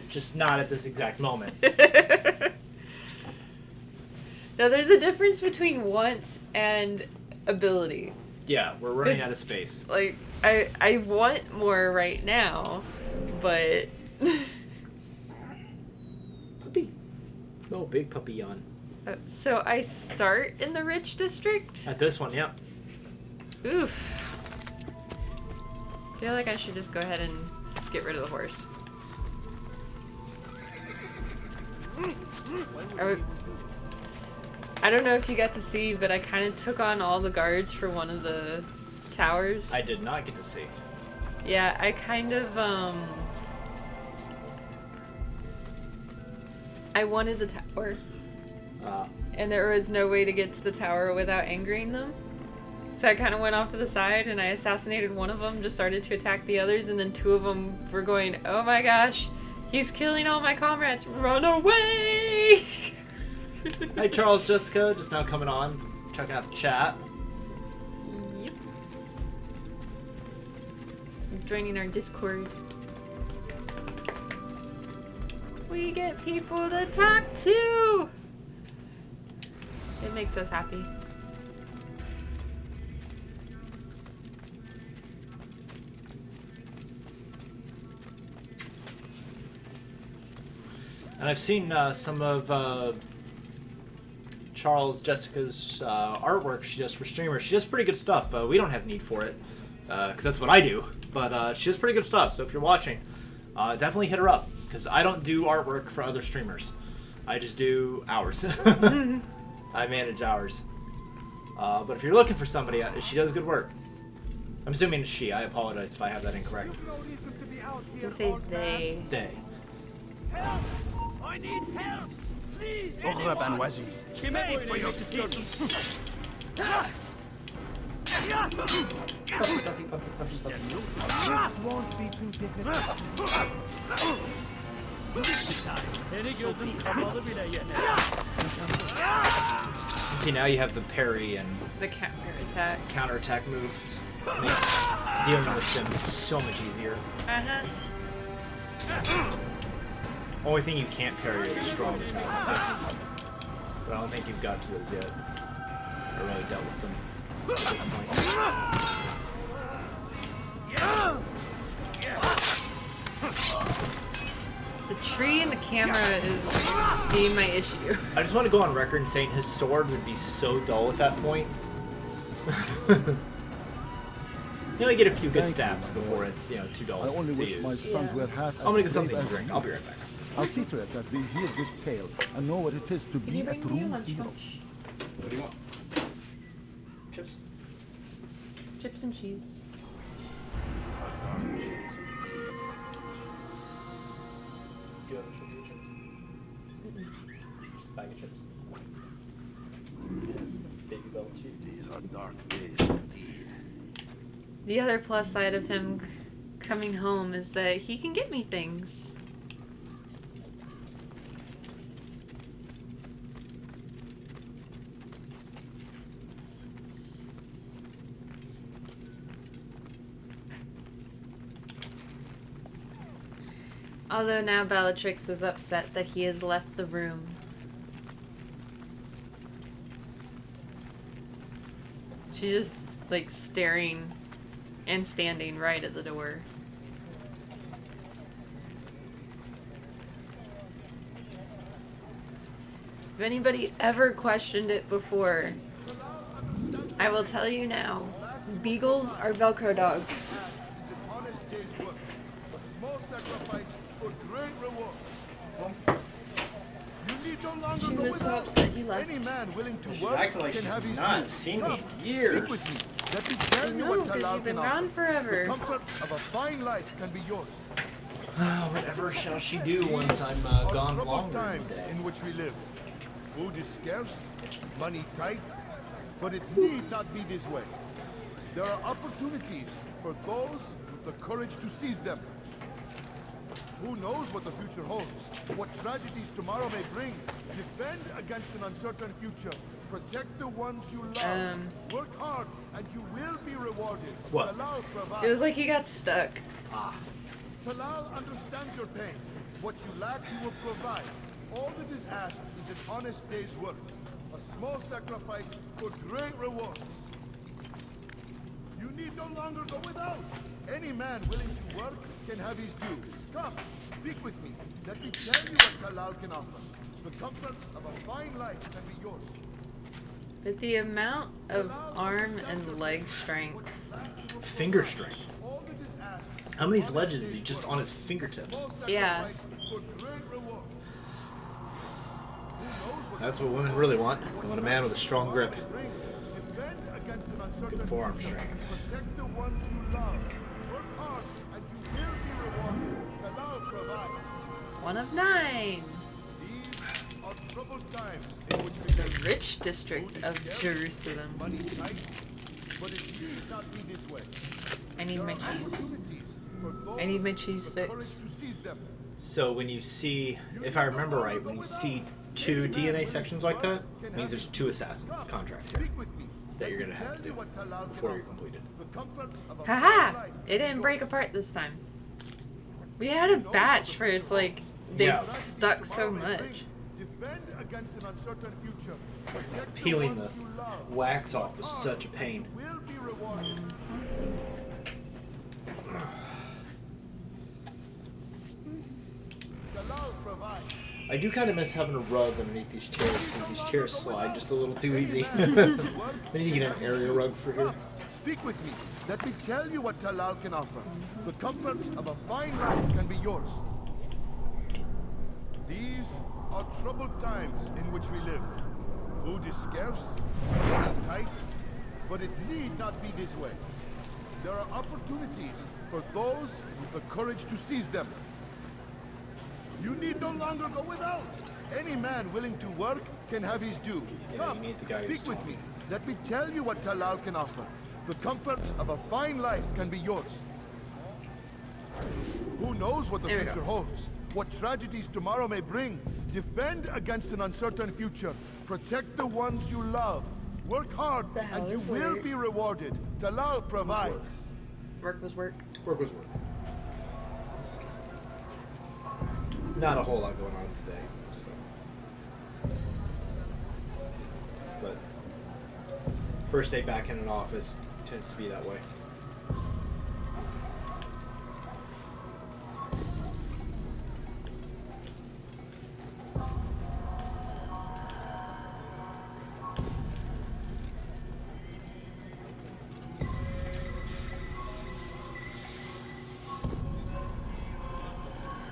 Just not at this exact moment. Now, there's a difference between want and ability. Yeah, we're running out of space. Like, I want more right now, but... Puppy. Oh, big puppy yawn. So I start in the rich district? At this one, yeah. Oof. I feel like I should just go ahead and get rid of the horse. I don't know if you got to see, but I kind of took on all the guards for one of the towers. I did not get to see. Yeah, I kind of, I wanted the tower. And there was no way to get to the tower without angering them. So I kind of went off to the side and I assassinated one of them, just started to attack the others, and then two of them were going, oh my gosh, he's killing all my comrades, run away! Hi, Charles, Jessica, just now coming on, checking out the chat. Yep. Joining our Discord. We get people to talk to! It makes us happy. And I've seen some of Charles, Jessica's artwork she does for streamers. She does pretty good stuff. We don't have need for it, because that's what I do. But she does pretty good stuff, so if you're watching, definitely hit her up, because I don't do artwork for other streamers. I just do ours. I manage ours. But if you're looking for somebody, she does good work. I'm assuming it's she. I apologize if I have that incorrect. You can say they. They. Help! I need help! Please, Ohrab and Wazi. for your decision. Won't be too difficult. See, now you have the parry and The counter attack. counterattack moves. Makes dealing with them so much easier. Uh-huh. Only thing you can't parry is strong attacks. But I don't think you've got to those yet. Or really dealt with them at this point. The tree and the camera is being my issue. I just want to go on record saying his sword would be so dull at that point. You only get a few good stabs before it's, too dull I only to wish use. my sons were half I'm gonna as get something brave to as drink. you. I'll be right back. I'll see to it that we hear this tale and know what it is to be a true hero. What do you want? Chips? Chips and cheese. Do you have a chips? Bag of chips. Baby bell cheese. These are dark days indeed. The other plus side of him coming home is that he can get me things. Although now Bellatrix is upset that he has left the room. She's just like staring and standing right at the door. If anybody ever questioned it before, I will tell you now. Beagles are Velcro dogs. Honest day's work. A small sacrifice for great reward. You need no longer She go was so without. upset you left. Any man willing to She's work acting like can she's have his not due. seen me Come, in speak years. with me. Let me tell you No, what 'cause Talal you've been can offer. gone forever. The comfort of a fine life can be yours. Whatever shall she do once I'm Are gone troubled longer times today? in which we live. Food is scarce, money tight, but it need not be this way. There are opportunities for those with the courage to seize them. Who knows what the future holds? What tragedies tomorrow may bring? Defend against an uncertain future. Protect the ones you love. Work hard, and you will be rewarded. What? Talal provides. It was like you got stuck. Talal understands your pain. What you lack, he will provide. All that is asked is an honest day's work. A small sacrifice for great rewards. You need no longer go without. Any man willing to work can have his due. Come, speak with me. Let me tell you what Talal can offer. The comfort of a fine life can be yours. But the amount of arm and leg strength. Finger strength. How many ledges is he just on his fingertips? Yeah. That's what women really want. They want a man with a strong grip. Good forearm strength. Protect the ones you love. Work hard, and you will be rewarded. Talal provides. 1 of 9. These are troubled times in which we The rich district of Jerusalem. money tight, but it need not be this way. I need my cheese. Opportunities for those I need my cheese with the courage fixed. to seize them. So when you see, if I remember right, when you see 2 DNA sections like that, it means there's 2 assassin contracts here that you're gonna have to do before you're completed. Haha! It didn't break apart this time. We had a batch where it's like they Yeah. stuck so much. Defend against an uncertain future. Protect the Peeling ones the you love. wax off was such a pain. Will be rewarded. Talal provides. I do kind of miss having a rug underneath these chairs because these chairs slide just a little too easy. We need to get an area rug for here. Speak with me. Let me tell you what Talal can offer. The comforts of a fine life can be yours. These are troubled times in which we live. Food is scarce, money tight, but it need not be this way. There are opportunities for those with the courage to seize them. You need no longer go without. Any man willing to work can have his due. Yeah, Come, you need the guy who's speak with tall. me. Let me tell you what Talal can offer. The comforts of a fine life can be yours. Who knows what the There we future go. holds? What tragedies tomorrow may bring? Defend against an uncertain future. Protect the ones you love. Work hard, The hell and you is will work? be rewarded. Talal provides. Work was work. Work was work. Not a whole lot going on today, so. But first day back in an office tends to be that way.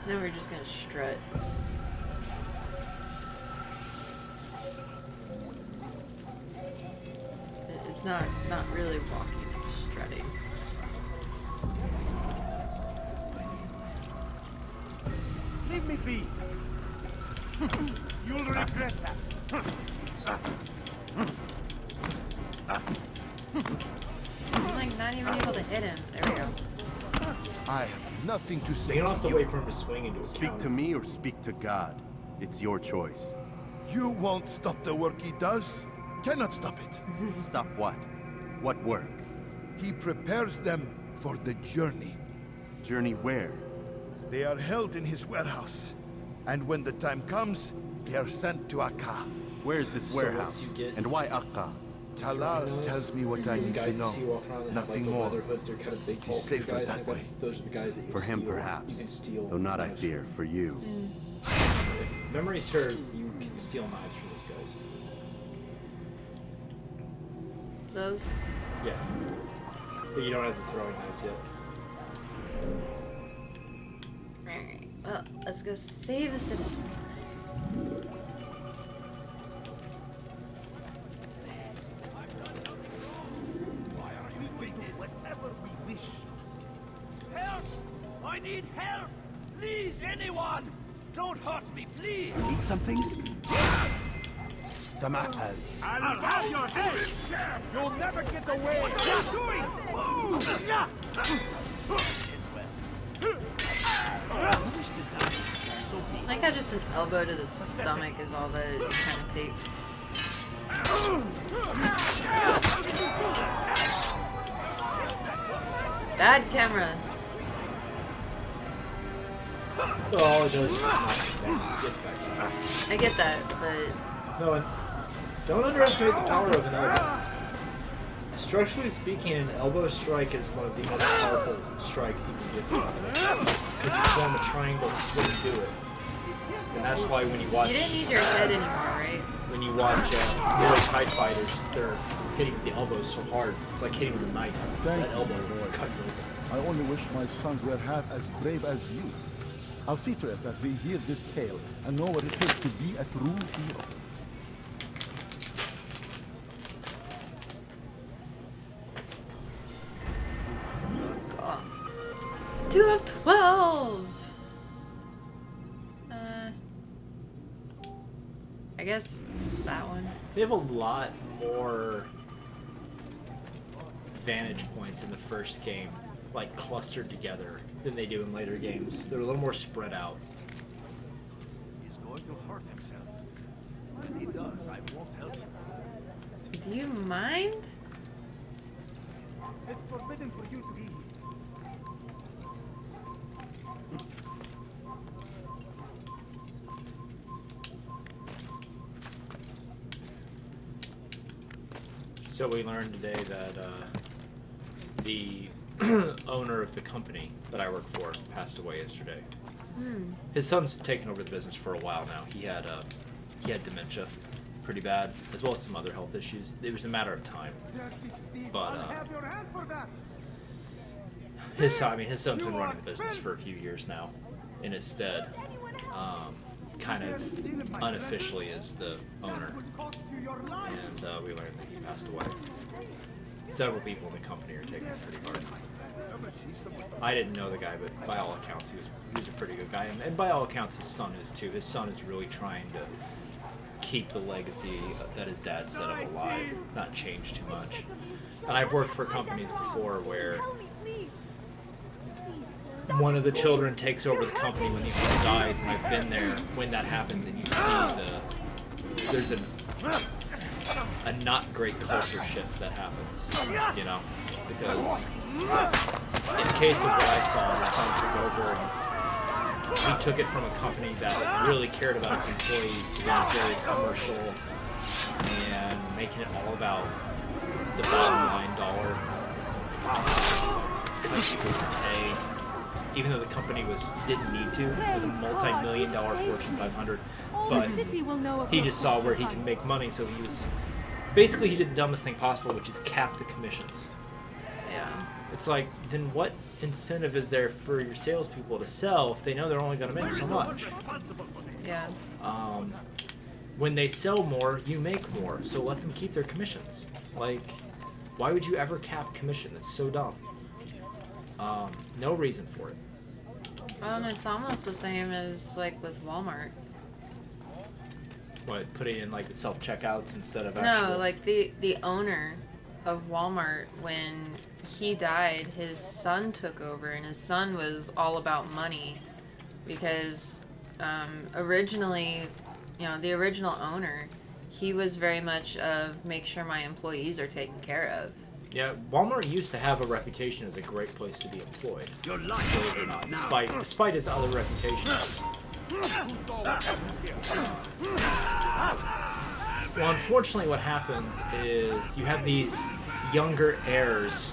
Now we're just gonna strut. It's not really walking, it's strutting. Leave me be. You'll regret that. like not even able to hit him. There we go. I have nothing to say You can to also you. wait for him to swing into a Speak counter. to me or speak to God. It's your choice. You won't stop the work he does. Cannot stop it. Stop what? What work? He prepares them for the journey. Journey where? They are held in his warehouse. And when the time comes, they are sent to Akka. Where's this So warehouse? once you get- And why Akka? Talal tells me what I These need guys to you know. see walking around that have, Nothing like, the more. leather hoods, they're kind of big, It is bulky safer guys. that I think way. those are the guys that you For can him, steal. perhaps. You can steal. Though not, I knives. fear, for you. If memory serves, you can steal knives from those guys. Those. Yeah. But you don't have the throwing knives yet. Alright. Well, let's go save a citizen. Why are you waiting whenever we wish? Help! I need help! Please, anyone! Don't hurt me, please! Need something? Tamahal. I'll have your head! You'll never get away! What are you doing? I like how just an elbow to the stomach is all that it kind of takes. Bad camera. Oh, it does. Get back. I get that, but No, and don't underestimate the power of an elbow. Structurally speaking, an elbow strike is one of the most powerful strikes you can get to somebody. Because you form a triangle when you do it. And that's why when you watch... you didn't need your head anymore, right? When you watch Muay Thai fighters, they're hitting with the elbows so hard. It's like hitting with a knife. Thank That you, elbow my will lord. cut you open. I only wish my sons were half as brave as you. I'll see to it that they hear this tale and know what it takes to be a true hero. Cool. 2 of 12! I guess that one. They have a lot more vantage points in the first game, like clustered together, than they do in later games. They're a little more spread out. He's going to hurt himself. When he does, I won't help him. Do you mind? It's forbidden for you to eat. So we learned today that the owner of the company that I work for passed away yesterday. Hmm. His son's taken over the business for a while now. He had dementia, pretty bad, as well as some other health issues. It was a matter of time. But Have your hand for that. his son's been running the business for a few years now, in his stead, kind of unofficially as the owner. And we learned that he passed away. Several people in the company are taking it pretty hard. I didn't know the guy, but by all accounts, he was a pretty good guy. And by all accounts, his son is too. His son is really trying to keep the legacy that his dad set up alive, not change too much. And I've worked for companies before where one of the children takes over the company when the owner dies, and I've been there when that happens, and you see there's a not great culture shift that happens, you know, because in the case of what I saw, my son took over and he took it from a company that really cared about its employees to being very commercial and making it all about the bottom line dollar. Pay, even though the company didn't need to, it was a multi-million-dollar Fortune 500, but he just saw where he can make money, so he did the dumbest thing possible, which is cap the commissions. Yeah. It's like, then what incentive is there for your salespeople to sell if they know they're only going to make so much? Yeah. When they sell more, you make more, so let them keep their commissions. Like, why would you ever cap commission? It's so dumb. No reason for it. Well, and it's almost the same as like with Walmart. What, putting in like the self-checkouts instead of actual... No, like the owner of Walmart, when he died, his son took over, and his son was all about money because originally, the original owner, he was very much of make sure my employees are taken care of. Yeah, Walmart used to have a reputation as a great place to be employed. You're lying, believe it or not, despite its other reputation. Well, unfortunately, what happens is you have these younger heirs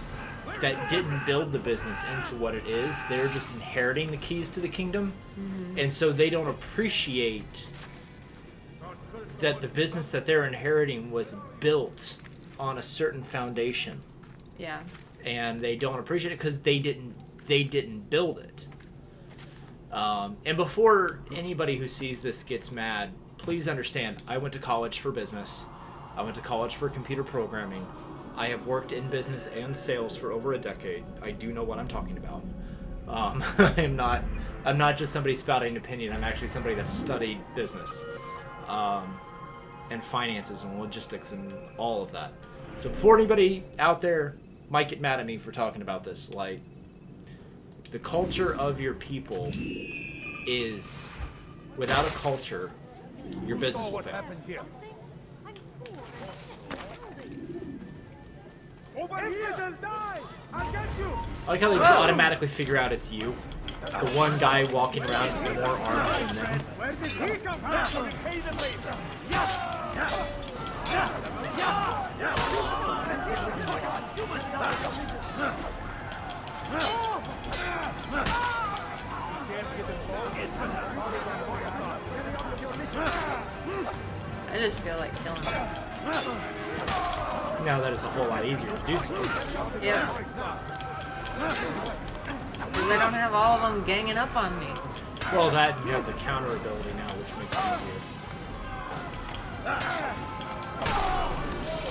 that didn't build the business into what it is. They're just inheriting the keys to the kingdom, and so they don't appreciate that the business that they're inheriting was built on a certain foundation. Yeah. And they don't appreciate it because they didn't build it. And before anybody who sees this gets mad, please understand, I went to college for business. I went to college for computer programming. I have worked in business and sales for over a decade. I do know what I'm talking about. I'm not just somebody spouting an opinion. I'm actually somebody that studied business. And finances and logistics and all of that. So before anybody out there might get mad at me for talking about this, like, the culture of your people is, without a culture, your business will fail. I like how they just automatically figure out it's you. The one guy walking around with more arms than them. Where did he come from? Pay the labor. I just feel like killing them. Now that it's a whole lot easier to do so. Yeah. Because I don't have all of them ganging up on me. Well, that you have the counter ability now, which makes it easier.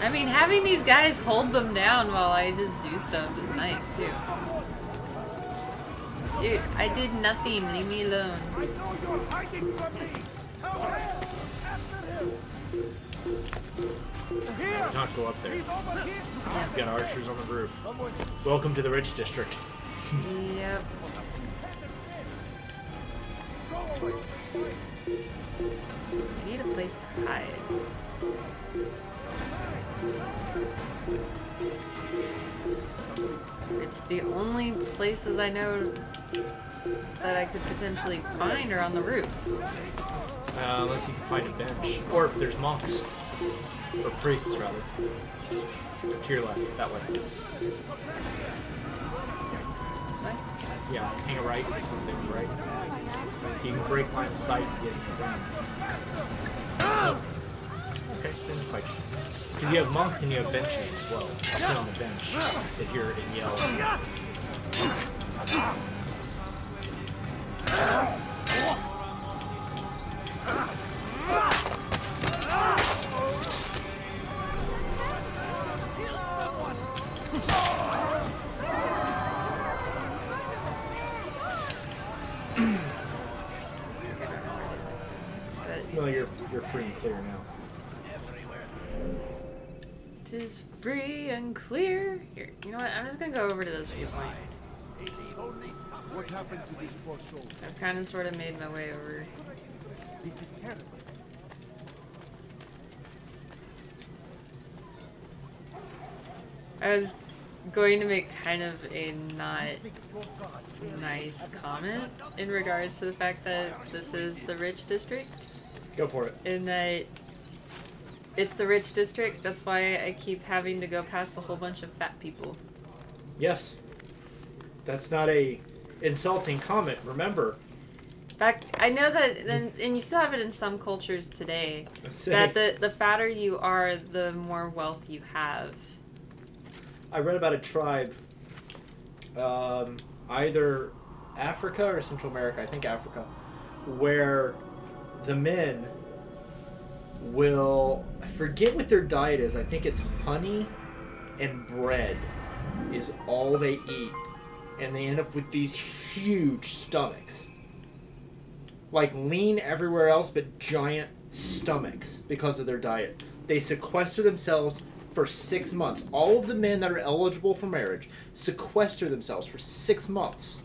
I mean, having these guys hold them down while I just do stuff is nice, too. Dude, I did nothing. Leave me alone. Do not go up there. We've got archers on the roof. Welcome to the Rich District. Yep. I need a place to hide. It's the only places I know that I could potentially find are on the roof. Unless you can find a bench. Or there's monks. Or priests, rather. To your left, that way. This way? Yeah, hang a right, then right. You can break line of sight and get in the ground. Okay, then quite. Because you have monks and you have benches as well. I'll sit on the bench if you're in yellow. Well, you're free and clear now. Tis free and clear. Here, you know what? I'm just gonna go over to this viewpoint. What happened to this poor soul? I've kind of sort of made my way over. This is terrible. I was going to make kind of a not nice comment in regards to the fact that this is the Rich District. Go for it. In that it's the Rich District, that's why I keep having to go past a whole bunch of fat people. Yes. That's not a insulting comment, remember. I know that, and you still have it in some cultures today, that the fatter you are, the more wealth you have. I read about a tribe, either Africa or Central America, I think Africa, where the men will, I forget what their diet is, I think it's honey and bread is all they eat, and they end up with these huge stomachs. Like lean everywhere else, but giant stomachs because of their diet. They sequester themselves for 6 months. All of the men that are eligible for marriage sequester themselves for 6 months,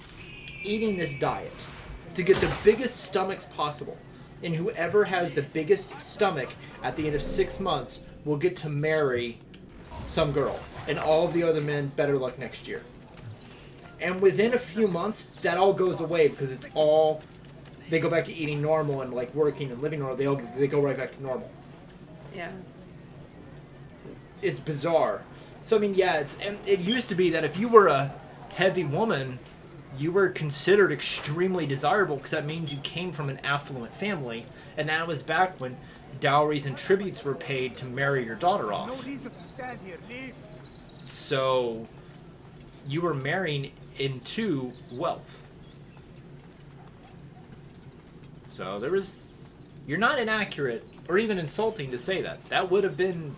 eating this diet to get the biggest stomachs possible. And whoever has the biggest stomach at the end of 6 months will get to marry some girl. And all of the other men, better luck next year. And within a few months, that all goes away because it's all... They go back to eating normal and like working and living normal. They go right back to normal. Yeah. It's bizarre. So I mean, yeah, it used to be that if you were a heavy woman, you were considered extremely desirable because that means you came from an affluent family, and that was back when dowries and tributes were paid to marry your daughter off. No reason to stand here. Leave. So you were marrying into wealth. So there was... You're not inaccurate or even insulting to say that. That would have been...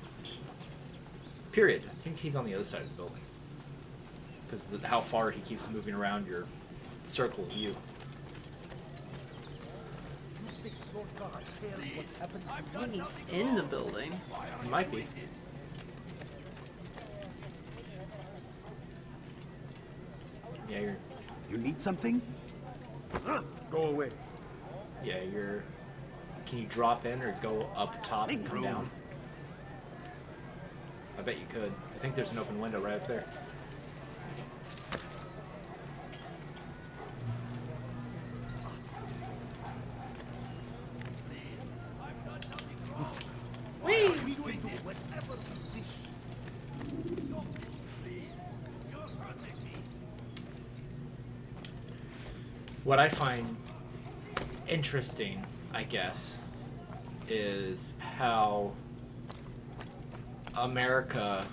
Period. I think he's on the other side of the building. Because how far he keeps moving around your circle of view. He's in the building. He might be. Yeah, You need something? Go away. Yeah, Can you drop in or go up top and come down? I bet you could. I think there's an open window right up there. Whee! What I find interesting, I guess, is how America,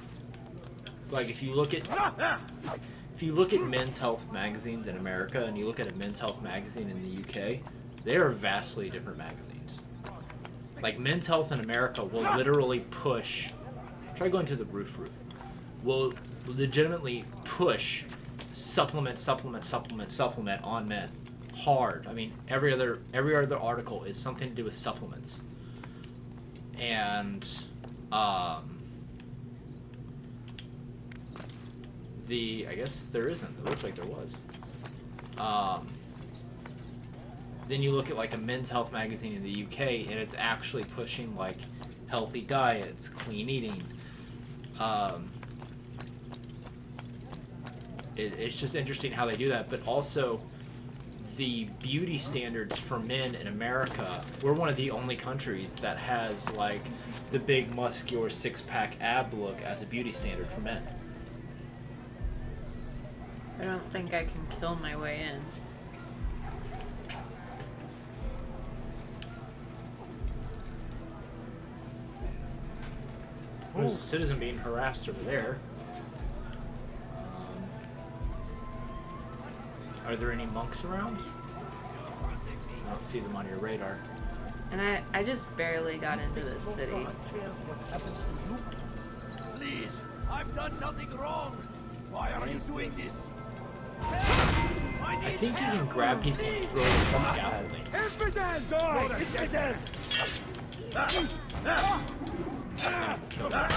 like if you look at Men's Health magazines in America and you look at a Men's Health magazine in the UK, they are vastly different magazines. Like Men's Health in America will literally push, try going to the roof, will legitimately push supplement on men hard. I mean, every other article is something to do with supplements. And I guess there isn't. It looks like there was. Then you look at like a Men's Health magazine in the UK, and it's actually pushing like healthy diets, clean eating. It's just interesting how they do that, but also the beauty standards for men in America, we're one of the only countries that has like the big muscular six-pack ab look as a beauty standard for men. I don't think I can kill my way in. There's a citizen being harassed over there. Are there any monks around? I don't see them on your radar. And I just barely got into this city. Please, I've done nothing wrong. Why are you doing this? I think you can grab people and throw them from scaffolding. Kill them.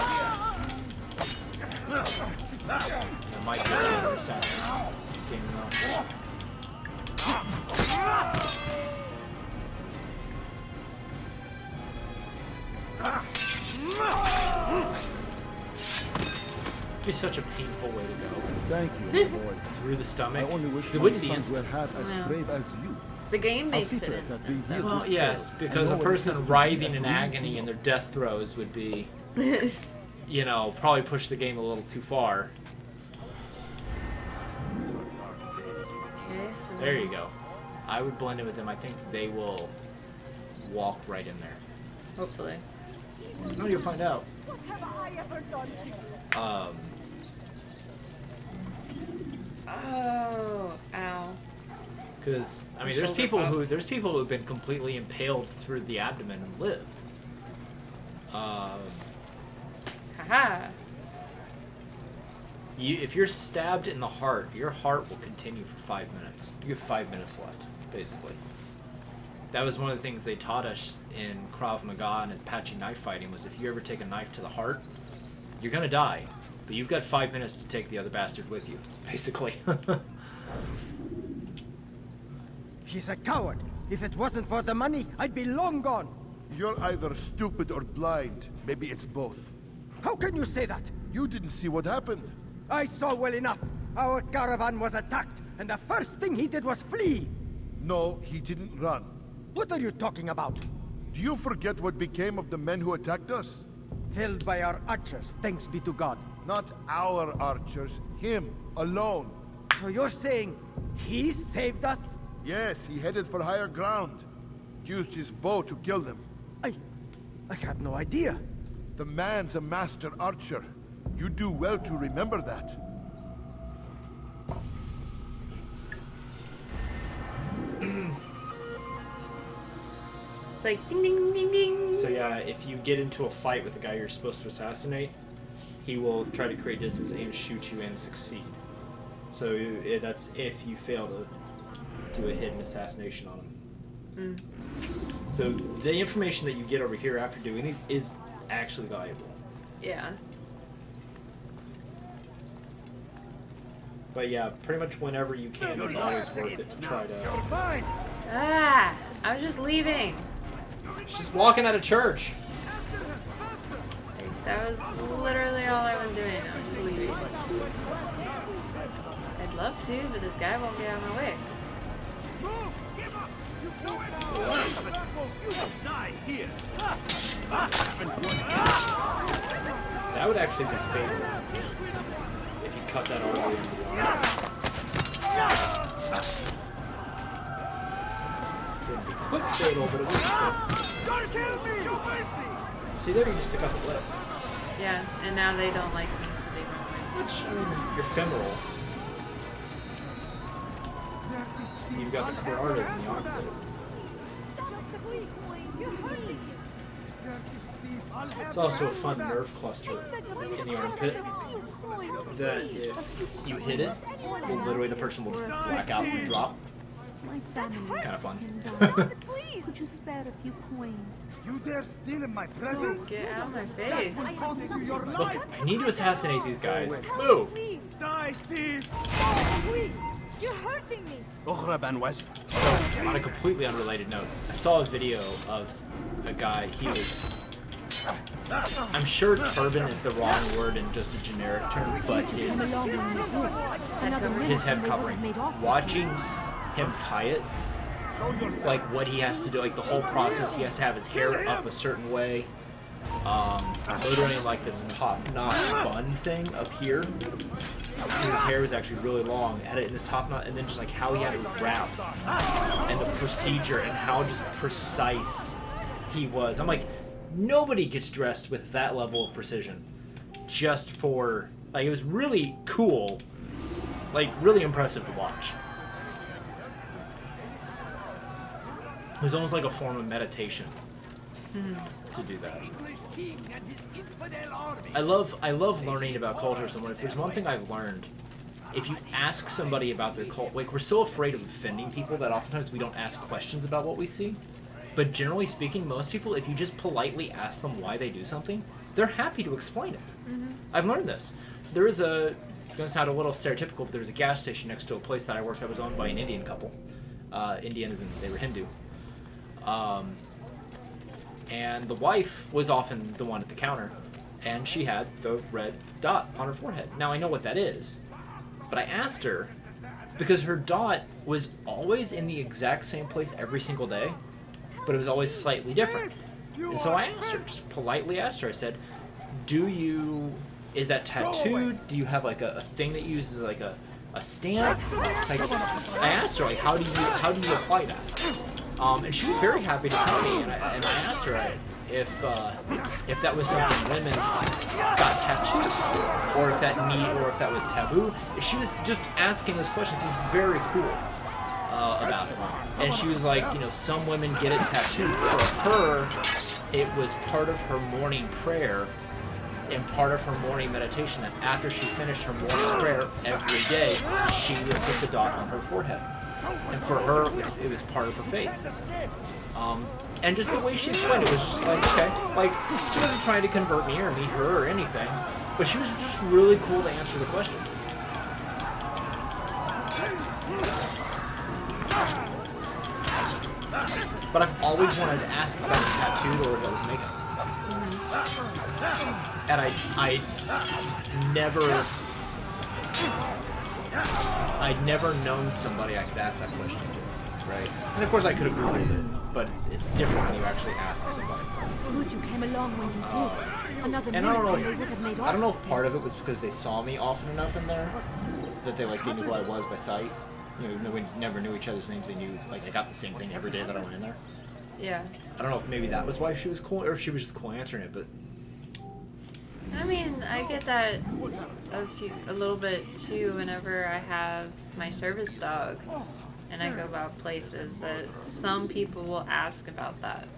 That might be another assassin. Game enough. It'd be such a painful way to go. Thank you, my boy. Through the stomach. I only wish It my wouldn't be sons were instant. half as brave as you. The game makes I'll it see to it that instant. they hear Well, this yes, tale because a and know what it is person to be writhing at in root. agony in their death throes would be, you know, probably push the game a little too far. Okay, so There you go. I would blend in with them. I think they will walk right in there. hopefully. No, you'll find out. What have I ever done to you? Oh, ow. Because I mean, The there's people shoulder who've been completely impaled through the abdomen and lived. Haha. If you're stabbed in the heart, your heart will continue for 5 minutes. You have 5 minutes left, basically. That was one of the things they taught us in Krav Maga and Apache knife fighting, was if you ever take a knife to the heart, You're gonna die, but you've got 5 minutes to take the other bastard with you, basically. He's a coward. If it wasn't for the money, I'd be long gone. You're either stupid or blind. Maybe it's both. How can you say that? You didn't see what happened. I saw well enough. Our caravan was attacked, and the first thing he did was flee. No, he didn't run. What are you talking about? Do you forget what became of the men who attacked us? Felled by our archers, thanks be to God. Not our archers, him, alone. So you're saying he saved us? Yes, he headed for higher ground. Used his bow to kill them. I had no idea. The man's a master archer. You do well to remember that. It's like ding ding ding ding. So yeah, if you get into a fight with the guy you're supposed to assassinate, he will try to create distance and shoot you and succeed. So that's if you fail to do a hidden assassination on him. So the information that you get over here after doing these is actually valuable. Yeah. But yeah, pretty much whenever you can, it's always worth it to try to... Ah! I was just leaving. She's walking out of church. Like, that was literally all I was doing. I was just leaving. I'd love to, but this guy won't get out of my way. That would actually be fatal if you cut that all the way into the arm. Wouldn't be quick fatal, but it would be fatal. See there, you just took out the lip. Yeah, and now they don't like me, so they don't like me. Which, I mean, you're femoral. You've got the carotid in the armpit. It's also a fun nerve cluster in the armpit that if you hit it, literally the person will just black out and drop. Kind of fun. Please, could you spare a few coins? You dare steal in my presence? Get out of my face. Look, I need to assassinate these guys. Move! Die, Steve! Please, you're hurting me. So, on a completely unrelated note, I saw a video of a guy, he was... I'm sure turban is the wrong word in just a generic term, but his head covering. Watching him tie it, like what he has to do, like the whole process, he has to have his hair up a certain way. Literally like this top-knot bun thing up here. His hair was actually really long, had it in this top knot, and then just like how he had it wrapped, and the procedure, and how just precise he was. I'm like, nobody gets dressed with that level of precision just for, like, it was really cool, like really impressive to watch. It was almost like a form of meditation to do that. I love learning about cultures, and if there's one thing I've learned, if you ask somebody about their cult, like, we're so afraid of offending people that oftentimes we don't ask questions about what we see. But generally speaking, most people, if you just politely ask them why they do something, they're happy to explain it. I've learned this. There is a, it's going to sound a little stereotypical, but there was a gas station next to a place that I worked that was owned by an Indian couple. Indian as in they were Hindu. And the wife was often the one at the counter, and she had the red dot on her forehead. Now I know what that is, but I asked her, because her dot was always in the exact same place every single day, but it was always slightly different. And so I asked her, just politely asked her, I said, is that tattooed? Do you have like a thing that you use as like a stamp? Like, I asked her, like, how do you apply that? And she was very happy to tell me, and I asked her if that was something women got tattoos, or if that was taboo. She was just asking those questions. It was very cool about it. And she was like, some women get it tattooed. For her, it was part of her morning prayer and part of her morning meditation, that after she finished her morning prayer every day, she would put the dot on her forehead. And for her, it was part of her faith. And just the way she explained it was just like, okay, like, she wasn't trying to convert me or meet her or anything. But she was just really cool to answer the question. But I've always wanted to ask if I was tattooed or if I was makeup. And I'd never known somebody I could ask that question to, right? And of course I could have Googled it, but it's different when you actually ask somebody. Good you came along when you did. Another And I minute don't and they would have made know. off. I don't know if part of it was because they saw me often enough in there that they knew who I was by sight. You know, even though we never knew each other's names, they knew I got the same thing every day that I went in there. Yeah. I don't know if maybe that was why she was cool, or if she was just cool answering it. But I mean, I get that a little bit too whenever I have my service dog and I go about places that some people will ask about that.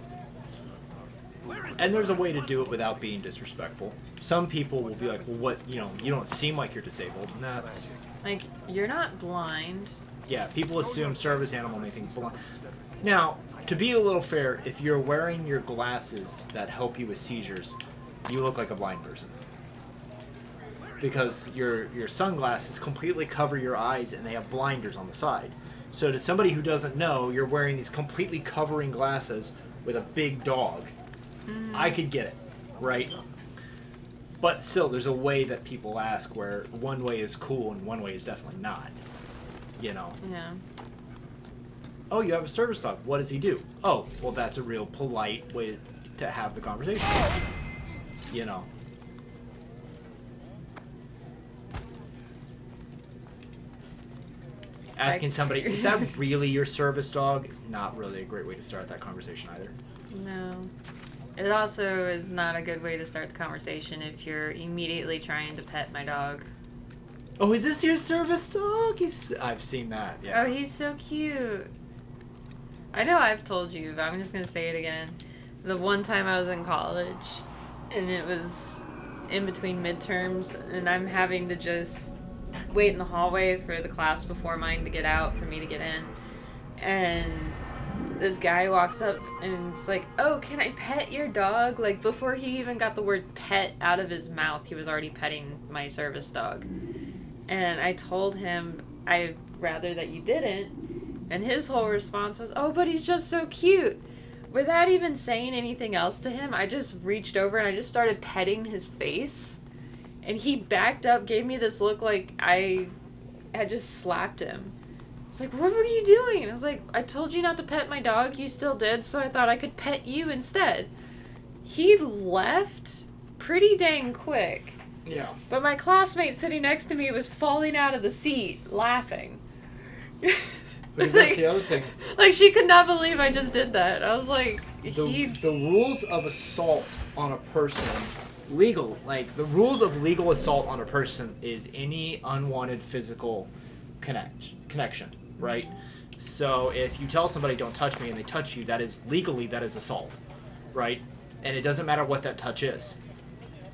And there's a way to do it without being disrespectful. Some people will be like, well, what, you don't seem like you're disabled. And that's... Like, you're not blind. Yeah, people assume service animal and they think blind. Now, to be a little fair, if you're wearing your glasses that help you with seizures, you look like a blind person. Because your sunglasses completely cover your eyes and they have blinders on the side. So to somebody who doesn't know, you're wearing these completely covering glasses with a big dog. I could get it, right? But still, there's a way that people ask where one way is cool and one way is definitely not. You know? Yeah. Oh, you have a service dog. What does he do? Oh, well, that's a real polite way to have the conversation. You know? Asking somebody, is that really your service dog? It's not really a great way to start that conversation either. No. It also is not a good way to start the conversation if you're immediately trying to pet my dog. Oh, is this your service dog? I've seen that, yeah. Oh, he's so cute. I know I've told you, but I'm just going to say it again. The one time I was in college, and it was in between midterms, and I'm having to just wait in the hallway for the class before mine to get out for me to get in. And this guy walks up and it's like, oh, can I pet your dog? Like, before he even got the word pet out of his mouth, he was already petting my service dog. And I told him I'd rather that you didn't. And his whole response was, oh, but he's just so cute. Without even saying anything else to him, I just reached over and I just started petting his face. And he backed up, gave me this look like I had just slapped him. It's like, what were you doing? And I was like, I told you not to pet my dog. You still did, so I thought I could pet you instead. He left pretty dang quick. Yeah. But my classmate sitting next to me was falling out of the seat, laughing. But that's the other thing. Like, she could not believe I just did that. I was like, The rules of assault on a person, the rules of legal assault on a person is any unwanted physical connection, right? So if you tell somebody don't touch me and they touch you, that is assault, right? And it doesn't matter what that touch is,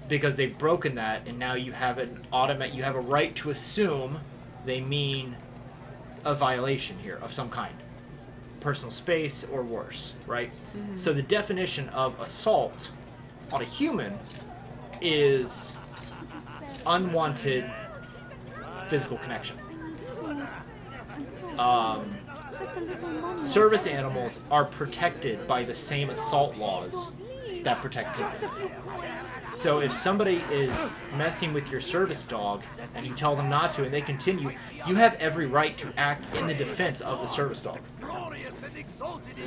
because they've broken that, and now you have you have a right to assume they mean a violation here of some kind, personal space or worse, right? Mm-hmm. So the definition of assault on a human is unwanted physical connection. Service animals are protected by the same assault laws that protect people. So if somebody is messing with your service dog and you tell them not to and they continue, you have every right to act in the defense of the service dog.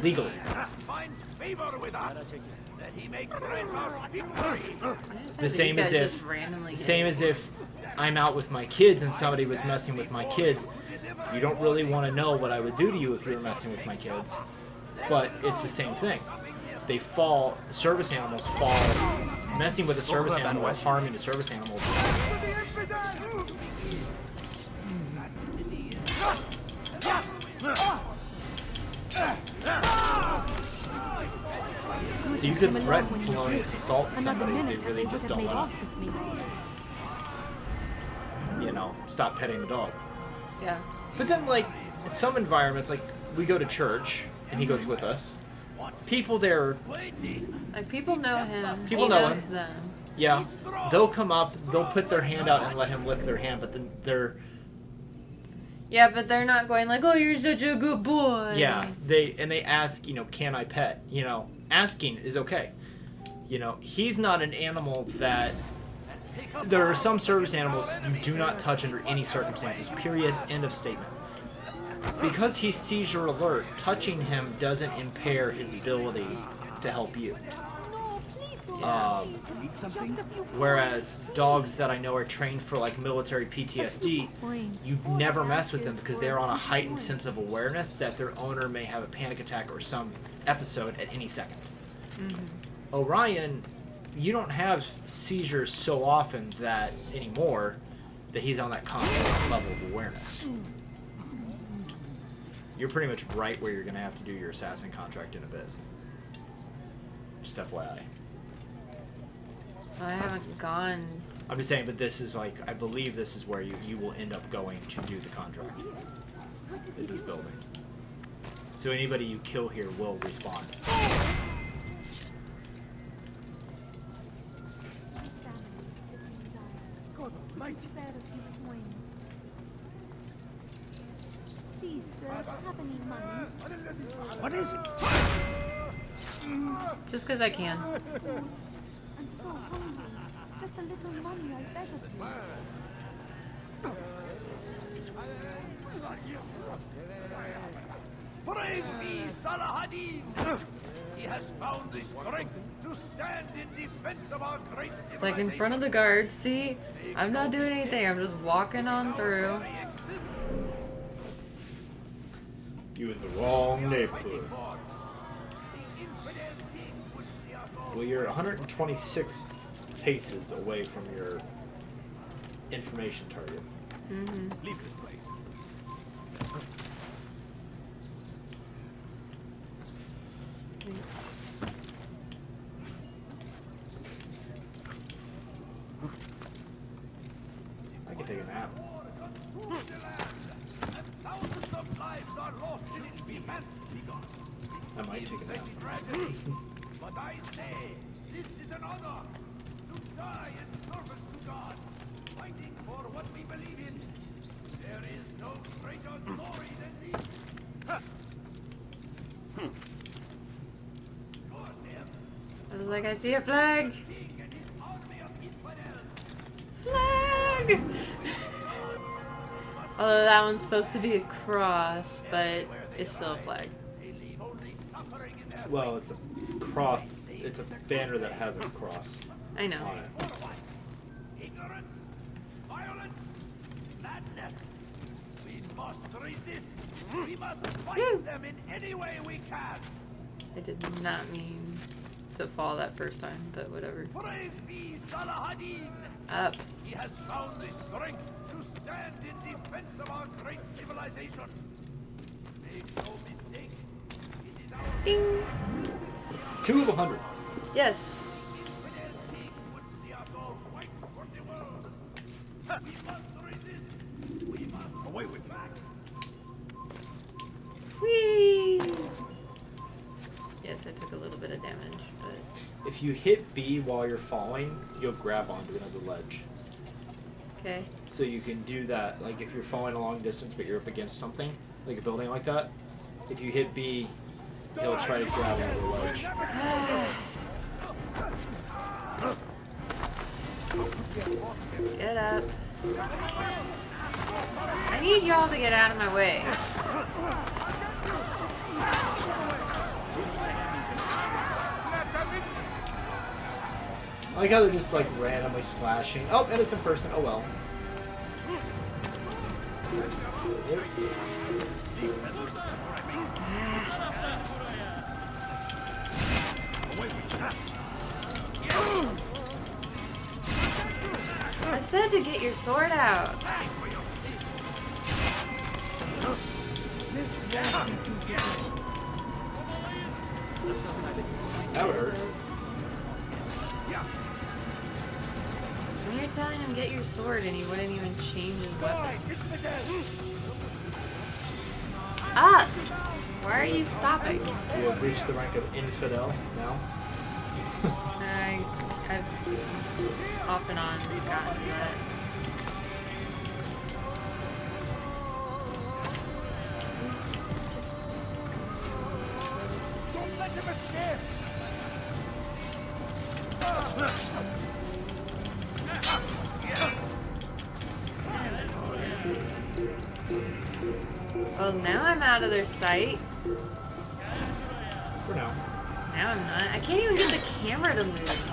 Legally. The same as if I'm out with my kids and somebody was messing with my kids. You don't really want to know what I would do to you if you were messing with my kids. But it's the same thing. Service animals fall, messing with a service animal or harming a service animal. So you could threaten felonious assault to somebody if they really just don't want to, stop petting the dog. Yeah. But then, in some environments, we go to church, and he goes with us. People there... Like, people know him. People he know knows him. them. Yeah, they'll come up, they'll put their hand out and let him lick their hand, but then they're... Yeah, but they're not going like, oh, you're such a good boy. Yeah, they ask, you know, can I pet? You know, asking is okay. You know, he's not an animal that... There are some service animals you do not touch under any circumstances, period, end of statement. Because he's seizure alert, touching him doesn't impair his ability to help you. Whereas dogs that I know are trained for like military PTSD, you never mess with them because they're on a heightened sense of awareness that their owner may have a panic attack or some episode at any second. Orion, you don't have seizures so often that anymore that he's on that constant level of awareness. You're pretty much right where you're going to have to do your assassin contract in a bit. Just FYI. I haven't gone. I'm just saying, but this is like, I believe this is where you will end up going to do the contract. Is this building. So anybody you kill here will respawn. What is it? Just because I can. I'm so hungry. Just a little money, I beg of you. Praise be Salahadin! He has found the strength to stand in defense of our great It's like in front of the guards. See, I'm not doing anything. I'm just walking on through. You in the wrong neighborhood. Well, you're 126 paces away from your information target. Leave this place. I can take a nap. Thousands of lives are lost in its defense. I might take a nap. But I say, this is an honor to die in service to God, fighting for what we believe in. There is no greater glory than this. I was like, I see a flag. Flag! Although that one's supposed to be a cross, but it's still a flag. Well, it's a cross. It's a banner that has a cross. I know. On it. Ignorance, violence, madness. We must resist. We must fight them in any way we can. I did not mean to fall that first time, but whatever. Praise be Salahadin. Up. He has found the strength to stand in defense of our great civilization. Make no mistake. It is our Ding. 2 of 100. Yes. Away with back. Whee! Yes, I took a little bit of damage, but... If you hit B while you're falling, you'll grab onto another ledge. Okay. So you can do that, like if you're falling a long distance but you're up against something, like a building like that, if you hit B, he'll try to grab another ledge. Get up. I need y'all to get out of my way. I like how they're just like randomly slashing. Oh, innocent person. Oh well. I said to get your sword out. That would hurt. When you're telling him get your sword and he wouldn't even change his weapon. Ah! Why are you stopping? You have reached the rank of infidel now. I I've off and on gotten that. Don't let him escape! Well, now I'm out of their sight. For now. Now I'm not. I can't even get the camera to move.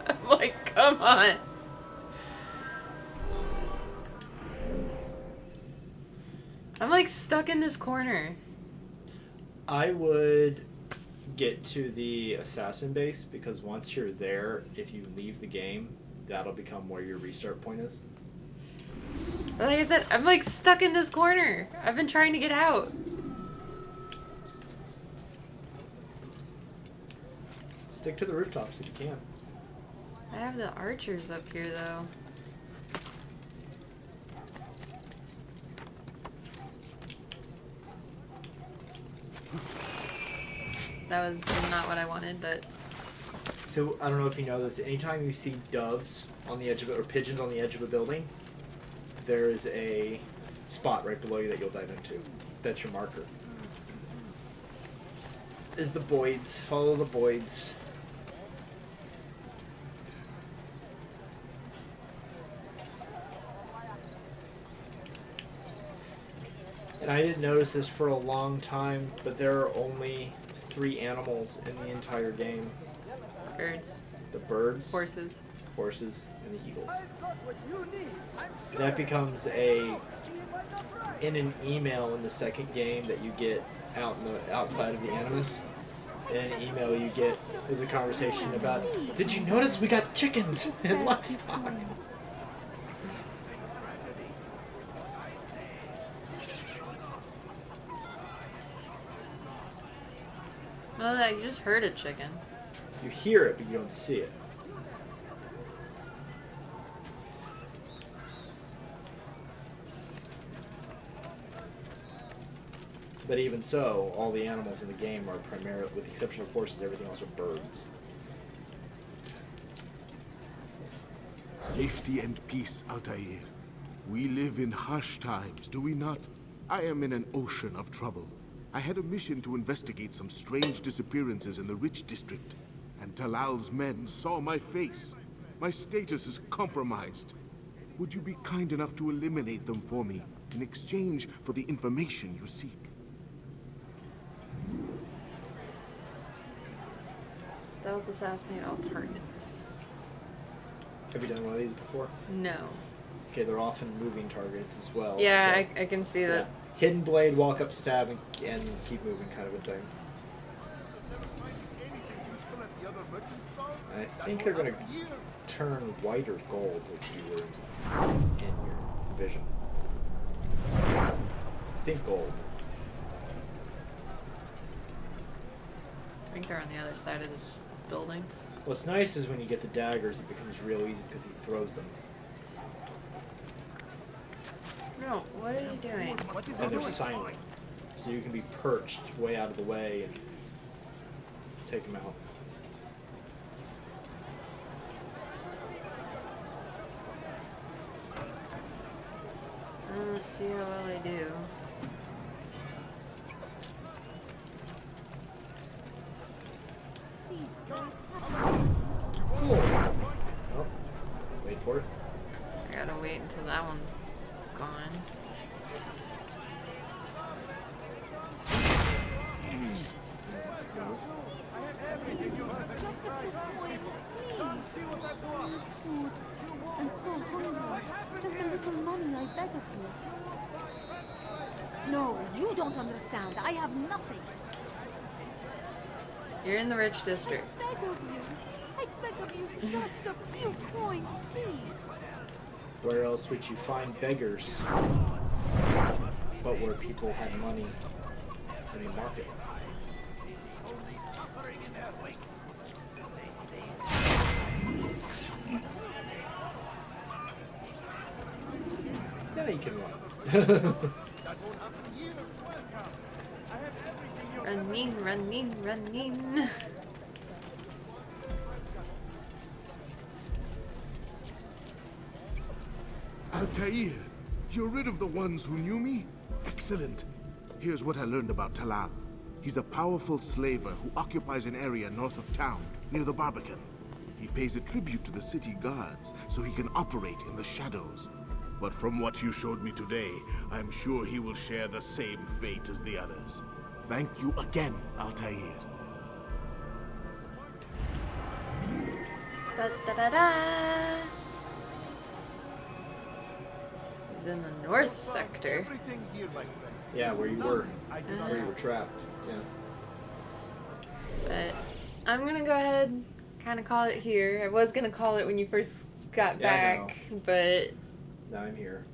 I'm like, come on. I'm like stuck in this corner. I would get to the assassin base because once you're there, if you leave the game, that'll become where your restart point is. Like I said, I'm like stuck in this corner. I've been trying to get out. Stick to the rooftops if you can. I have the archers up here though. That was not what I wanted, but... So, I don't know if you know this, anytime you see doves on the edge of it, or pigeons on the edge of a building, there is a spot right below you that you'll dive into. That's your marker. Is the Boyds. Follow the Boyds. And I didn't notice this for a long time, but there are only 3 animals in the entire game. Birds. The birds. Horses. Horses, and the eagles. That becomes in an email in the second game that you get out in the outside of the Animus. In an email you get is a conversation about, did you notice we got chickens and livestock? Well, I just heard a chicken. You hear it, but you don't see it. But even so, all the animals in the game are primarily, with the exception of horses, everything else are birds. Safety and peace, Altair. We live in harsh times, do we not? I am in an ocean of trouble. I had a mission to investigate some strange disappearances in the Rich District, and Talal's men saw my face. My status is compromised. Would you be kind enough to eliminate them for me in exchange for the information you seek? Stealth assassinate all targets. Have you done one of these before? No. Okay, they're often moving targets as well. Yeah, so, I can see that. yeah. Hidden blade, walk up, stab, and keep moving kind of a thing. I think they're going to turn white or gold if you were in your vision. I think gold. I think they're on the other side of this building. What's nice is when you get the daggers, it becomes real easy because he throws them. No, what are you doing? And they're silent. So you can be perched way out of the way and take them out. Let's see how well I do. Oh, wait for it. I gotta wait until that one's gone. Food. I'm so hungry. Just a little money, I beg of you. No, you don't understand. I have nothing. You're in the Rich District. I beg of you. I beg of you, just a few coins, please. Where else would you find beggars? But where people had money in the market. Yeah, you can run. Running, running, running. Altair, you're rid of the ones who knew me? Excellent. Here's what I learned about Talal. He's a powerful slaver who occupies an area north of town, near the Barbican. He pays a tribute to the city guards, so he can operate in the shadows. But from what you showed me today, I'm sure he will share the same fate as the others. Thank you again, Altair. Da da da da. He's in the north sector. Yeah, where you were. Where you were trapped. Yeah. But I'm gonna go ahead, kind of call it here. I was gonna call it when you first got back, but now I'm here.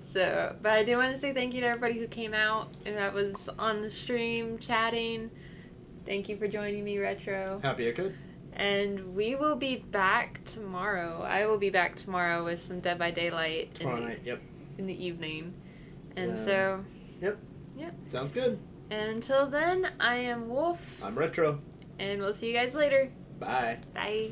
So, but I do want to say thank you to everybody who came out and that was on the stream chatting. Thank you for joining me, Retro. Happy I could. And we will be back tomorrow. I will be back tomorrow with some Dead by Daylight Tomorrow night, yep. in the evening. And so, yep. Sounds good. And until then, I am Wolf. I'm Retro. And we'll see you guys later. Bye. Bye.